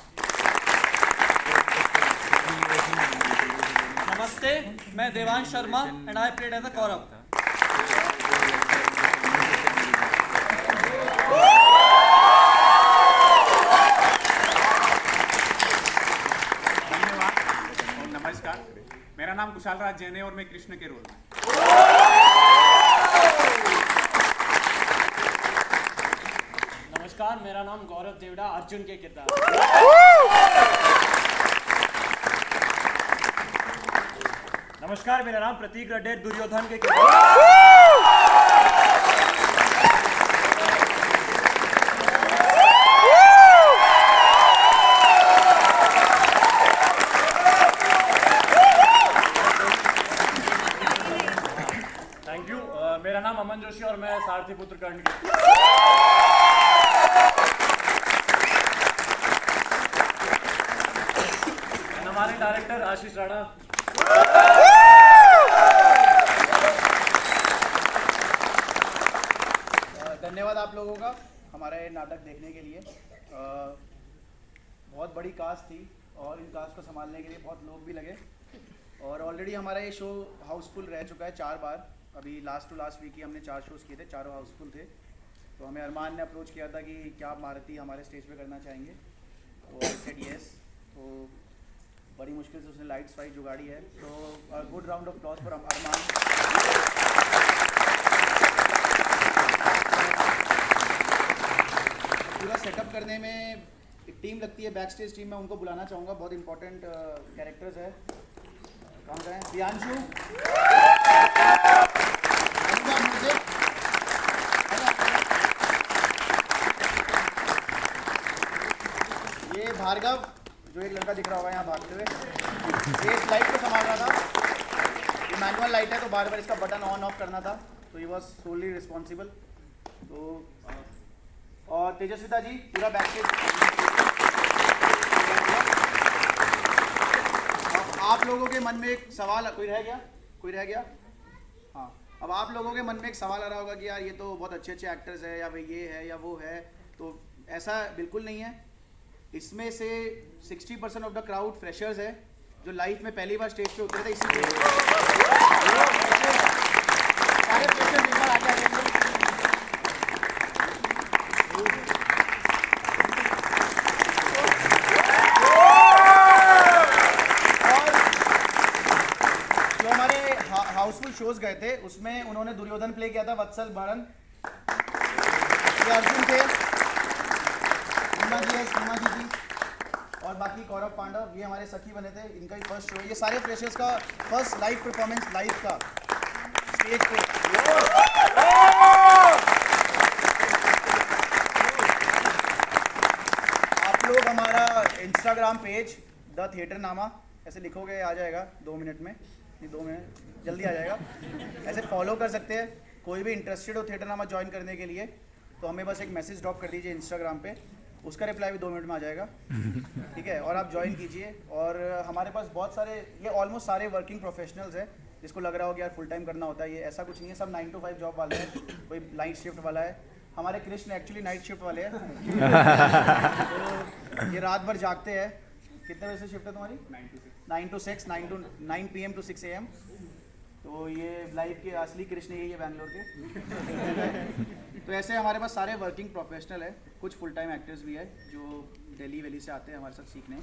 Speaker 12: नमस्ते, मैं Devansh Sharma and I played as a Kaurav.
Speaker 10: धन्यवाद और नमस्कार, मेरा नाम कुशाल राज जैन है और मैं कृष्ण के रोल में।
Speaker 12: नमस्कार, मेरा नाम गौरव देवड़ा अर्जुन के किरदार।
Speaker 4: नमस्कार, मेरा नाम प्रतीक रडेर दुर्योधन के
Speaker 13: थैंक यू। मेरा नाम अमन जोशी और मैं सारथी पुत्र कर्ण के। हमारे डायरेक्टर आशीष राणा।
Speaker 16: धन्यवाद आप लोगों का हमारा ये नाटक देखने के लिए। बहुत बड़ी कास्ट थी और इन कास्ट को संभालने के लिए बहुत लोग भी लगे और ऑलरेडी हमारा ये शो हाउसफुल रह चुका है 4 बार। अभी लास्ट टू लास्ट वीक ही हमने 4 शोज़ किए थे, चारों हाउसफुल थे। तो हमें अरमान ने अप्रोच किया था कि क्या आप मारुति हमारे स्टेज पे करना चाहेंगे, तो आई सेड यस। तो बड़ी मुश्किल से उसने लाइट्स वाइट जुगाड़ी है। तो good round of applause for Arman. पूरा सेटअप करने में एक टीम लगती है, बैक स्टेज टीम में उनको बुलाना चाहूँगा। बहुत इंपॉर्टेंट कैरेक्टर्स है। कौन सा है? प्रियांशु, ये भार्गव जो एक लड़का दिख रहा होगा यहाँ भागते हुए, ये इस लाइट को संभाल रहा था। ये मैनुअल लाइट है तो बार बार इसका बटन ऑन ऑफ करना था, तो ये वॉज सोली रिस्पॉन्सिबल। तो और तेजस्विता जी पूरा बैक स्टेज। आप लोगों के मन में एक सवाल कोई रह गया? हाँ, अब आप लोगों के मन में एक सवाल आ रहा होगा कि यार ये तो बहुत अच्छे अच्छे एक्टर्स है या भाई ये है या वो है। तो ऐसा बिल्कुल नहीं है। इसमें से 60% ऑफ द क्राउड फ्रेशर्स है जो लाइफ में पहली बार स्टेज पे उतरे थे। इसीलिए सारे फ्रेशर्स एक बार आगे आ जाएंगे। हाउसफुल शोज गए थे उसमें उन्होंने दुर्योधन प्ले किया था, वत्सल बरन, ये अर्जुन थे, सीमा जी है, सीमा जी और बाकी कौरव पांडव ये हमारे सखी बने थे। इनका ही फर्स्ट शो है। ये सारे फ्रेशर्स का फर्स्ट लाइव परफॉर्मेंस लाइव का स्टेज पे। आप लोग हमारा इंस्टाग्राम पेज द थिएटर नामा ऐसे लिखोगे आ जाएगा 2 मिनट में, 2 मिनट जल्दी आ जाएगा। ऐसे फॉलो कर सकते हैं। कोई भी इंटरेस्टेड हो थिएटर नामा ज्वाइन करने के लिए तो हमें बस एक मैसेज ड्रॉप कर दीजिए इंस्टाग्राम पे, उसका रिप्लाई भी 2 मिनट में आ जाएगा, ठीक है। और आप ज्वाइन कीजिए। और हमारे पास बहुत सारे, ये ऑलमोस्ट सारे वर्किंग प्रोफेशनल्स हैं जिसको लग रहा हो कि यार फुल टाइम करना होता है। ये ऐसा कुछ नहीं है, सब 9 to 5 जॉब वाले हैं, कोई नाइट शिफ्ट वाला है। हमारे कृष्ण एक्चुअली नाइट शिफ्ट वाले हैं तो ये रात भर जागते हैं। कितने बजे से शिफ्ट है तुम्हारी? 9 to 6, 9 PM to 6 AM। तो ये लाइफ के असली कृष्ण यही है बैंगलोर के। तो ऐसे हमारे पास सारे वर्किंग प्रोफेशनल है, कुछ फुल टाइम एक्टर्स भी है जो दिल्ली वैली से आते हैं हमारे साथ सीखने।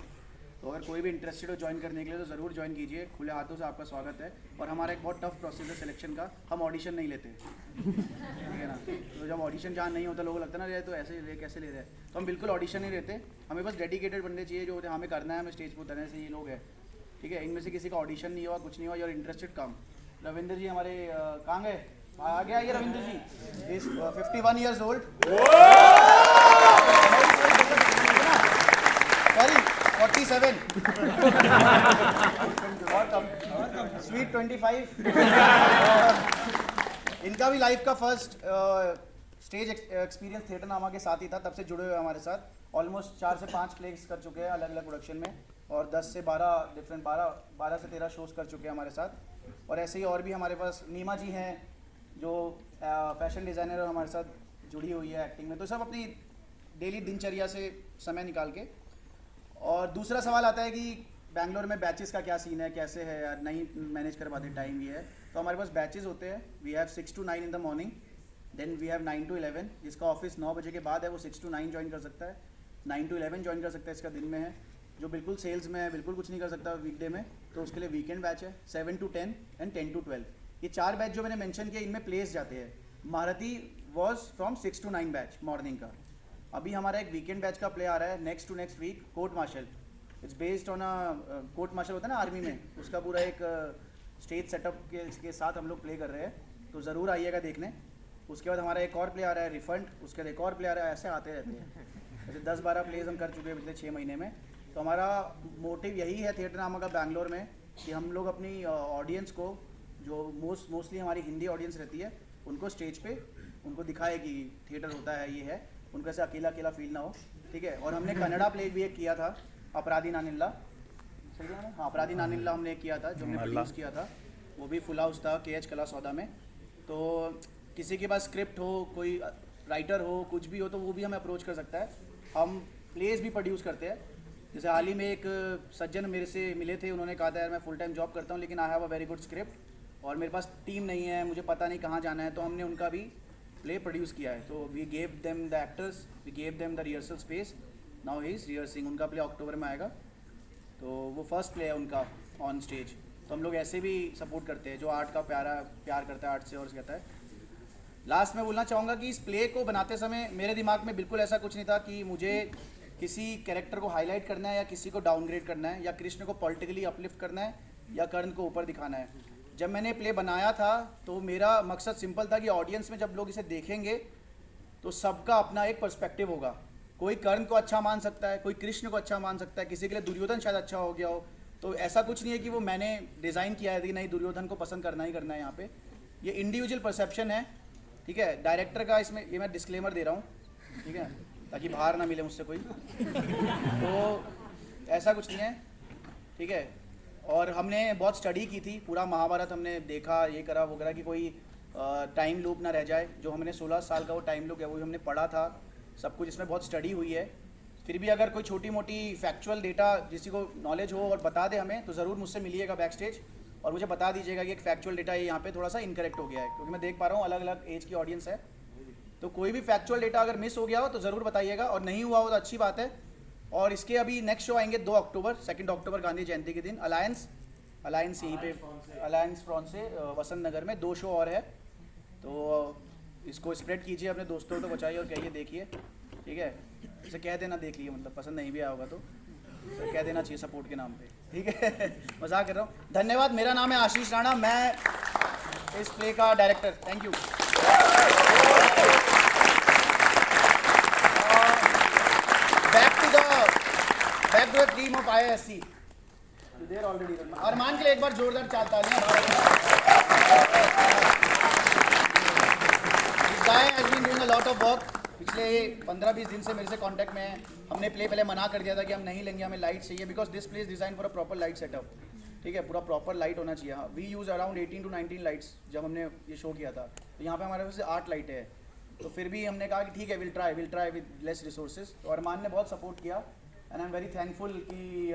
Speaker 16: तो अगर कोई भी इंटरेस्टेड हो ज्वाइन करने के लिए तो ज़रूर ज्वाइन कीजिए, खुले हाथों से आपका स्वागत है। और हमारा एक बहुत टफ प्रोसेस है सिलेक्शन का, हम ऑडिशन नहीं लेते, ठीक है ना। तो जब ऑडिशन जहाँ नहीं होता लोगों को लगता है ना ये तो ऐसे ले कैसे ले रहे हैं, तो हम बिल्कुल ऑडिशन नहीं लेते। हमें बस डेडिकेटेड बंदे चाहिए जो हमें करना है, हमें स्टेज पर उतरने से ये लोग हैं, ठीक है। इनमें से किसी का ऑडिशन नहीं हुआ, कुछ नहीं हुआ, यूर इंटरेस्टेड कम। रविंद्र जी हमारे कहाँ गए, आ गया ये रविंद्र जी, इज 51 years old, सॉरी 47, और कम, स्वीट 25। इनका भी लाइफ का फर्स्ट स्टेज एक्सपीरियंस थिएटर नामा के साथ ही था, तब से जुड़े हुए हमारे साथ। ऑलमोस्ट 4 से 5 प्लेस कर चुके हैं अलग अलग प्रोडक्शन में, और 10 से 12 डिफरेंट 12 से 13 शोज़ कर चुके हैं हमारे साथ। और ऐसे ही और भी हमारे पास नीमा जी हैं जो फैशन डिज़ाइनर हमारे साथ जुड़ी हुई है एक्टिंग में, तो सब अपनी डेली दिनचर्या से समय निकाल के। और दूसरा सवाल आता है कि बैंगलोर में बैचेस का क्या सीन है, कैसे है यार, नहीं मैनेज कर पाते, टाइम ये है। तो हमारे पास बैचेस होते हैं, we have 6 to 9 in the morning, then we have 9 to 11, जिसका ऑफिस 9 बजे के बाद है वो 6 to 9 ज्वाइन कर सकता है, 9 to 11 ज्वाइन कर सकता है, इसका दिन में है। जो बिल्कुल सेल्स में है, बिल्कुल कुछ नहीं कर सकता वीकडे में, तो उसके लिए वीकेंड बैच है 7 to 10 एंड 10 to 12। ये 4 बैच जो मैंने मेंशन किया इनमें प्लेस जाते हैं। Maharathi was from 6 to 9 batch morning का। अभी हमारा एक वीकेंड बैच का प्ले आ रहा है next to next week, court martial. It's based on a court martial होता है ना आर्मी में, उसका पूरा एक स्टेज सेटअप के साथ हम लोग प्ले कर रहे हैं, तो ज़रूर आइएगा देखने। उसके बाद हमारा एक और प्ले आ रहा है रिफंड, उसके बाद एक और प्ले आ रहा है, ऐसे आते रहते हैं। जैसे 10-12 प्लेज हम कर चुके हैं पिछले 6 महीने में। तो हमारा मोटिव यही है थिएटर नामा का बैंगलोर में, कि हम लोग अपनी ऑडियंस को, जो मोस्टली हमारी हिंदी ऑडियंस रहती है, उनको स्टेज पे उनको दिखाए कि थिएटर होता है, ये है, उनको ऐसे अकेला अकेला फील ना हो, ठीक है। और हमने कन्नड़ा प्ले भी एक किया था, अपराधी नानिल्ला, सही है ना, हाँ अपराधी नानिल्ला हमने एक किया था जो हमने प्रोड्यूस किया था, वो भी फुल हाउस था KH कला सौदा में। तो किसी के पास स्क्रिप्ट हो, कोई राइटर हो, कुछ भी हो, तो वो भी हमें अप्रोच कर सकता है। हम प्लेस भी प्रोड्यूस करते हैं। जैसे हाल ही में एक सज्जन मेरे से मिले थे, उन्होंने कहा था यार मैं फुल टाइम जॉब करता हूँ लेकिन I have a very good script और मेरे पास टीम नहीं है, मुझे पता नहीं कहाँ जाना है, तो हमने उनका भी प्ले प्रोड्यूस किया है। तो we gave them the actors, we gave them the rehearsal space, now he is rehearsing. उनका प्ले अक्टूबर में आएगा, तो वो फर्स्ट प्ले है उनका ऑन स्टेज। तो हम लोग ऐसे भी सपोर्ट करते हैं, जो आर्ट का प्यार करता है आर्ट से और कहता है। लास्ट में बोलना चाहूँगा कि इस प्ले को बनाते समय मेरे दिमाग में बिल्कुल ऐसा कुछ नहीं था कि मुझे किसी कैरेक्टर को हाईलाइट करना है या किसी को डाउनग्रेड करना है या कृष्ण को पॉलिटिकली अपलिफ्ट करना है या कर्ण को ऊपर दिखाना है। जब मैंने प्ले बनाया था तो मेरा मकसद सिंपल था कि ऑडियंस में जब लोग इसे देखेंगे तो सबका अपना एक पर्सपेक्टिव होगा। कोई कर्ण को अच्छा मान सकता है, कोई कृष्ण को अच्छा मान सकता है, किसी के लिए दुर्योधन शायद अच्छा हो गया हो। तो ऐसा कुछ नहीं है कि वो मैंने डिज़ाइन किया है कि नहीं दुर्योधन को पसंद करना ही करना है। यहाँ पे ये इंडिविजुअल परसेप्शन है, ठीक है। डायरेक्टर का इसमें ये मैं डिस्क्लेमर दे रहा हूँ, ठीक है, ताकि बाहर ना मिले मुझसे कोई। तो ऐसा कुछ नहीं है, ठीक है। और हमने बहुत स्टडी की थी, पूरा महाभारत हमने देखा, ये करा वो करा कि कोई टाइम लूप ना रह जाए। जो हमने 16 साल का वो टाइम लूप है वो हमने पढ़ा था, सब कुछ इसमें बहुत स्टडी हुई है। फिर भी अगर कोई छोटी मोटी फैक्चुअल डेटा किसी को नॉलेज हो और बता दे हमें, तो ज़रूर मुझसे मिलिएगा बैक स्टेज और मुझे बता दीजिएगा कि एक फैक्चुअल डेटा ये यहाँ पे थोड़ा सा इनकरेक्ट हो गया है, क्योंकि मैं देख पा रहा हूँ अलग अलग एज की ऑडियंस है। तो कोई भी फैक्चुअल डेटा अगर मिस हो गया हो तो ज़रूर बताइएगा, और नहीं हुआ हो तो अच्छी बात है। और इसके अभी नेक्स्ट शो आएंगे 2 अक्टूबर, 2 अक्टूबर गांधी जयंती के दिन, अलायंस यहीं पे अलायंस फ्रॉन्स से वसंत नगर में 2 शो और है। तो इसको स्प्रेड कीजिए अपने दोस्तों को, तो बचाइए और कहिए देखिए, ठीक है। इसे कह देना देख लिए, मतलब पसंद नहीं भी आया होगा तो कह देना चाहिए सपोर्ट के नाम पे, ठीक है। मजाक कर रहा हूँ। धन्यवाद। मेरा नाम है आशीष राणा, मैं इस प्ले का director. Thank you. Back to the theme of IISc there already. Arman के लिए एक बार जोरदार तालियां। Guy has been doing a lot of work. पिछले 15-20 दिन से मेरे से कांटेक्ट में है। हमने प्ले पहले मना कर दिया था कि हम नहीं लेंगे, हमें लाइट चाहिए, because this play is design for a proper light setup, ठीक है। पूरा प्रॉपर लाइट होना चाहिए। हाँ, we use around 18 to 19 lights जब हमने ये शो किया था। तो यहाँ पे हमारे पास 8 लाइटें हैं। तो फिर भी हमने कहा कि ठीक है, will try with less resources. तो अरमान ने बहुत सपोर्ट किया and I am very thankful कि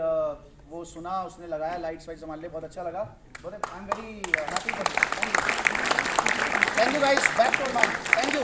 Speaker 16: वो सुना, उसने लगाया लाइट्स वाइट्स हमारे लिए, बहुत अच्छा लगा। I am very happy for this. Thank you guys. Back to Arman. Thank you.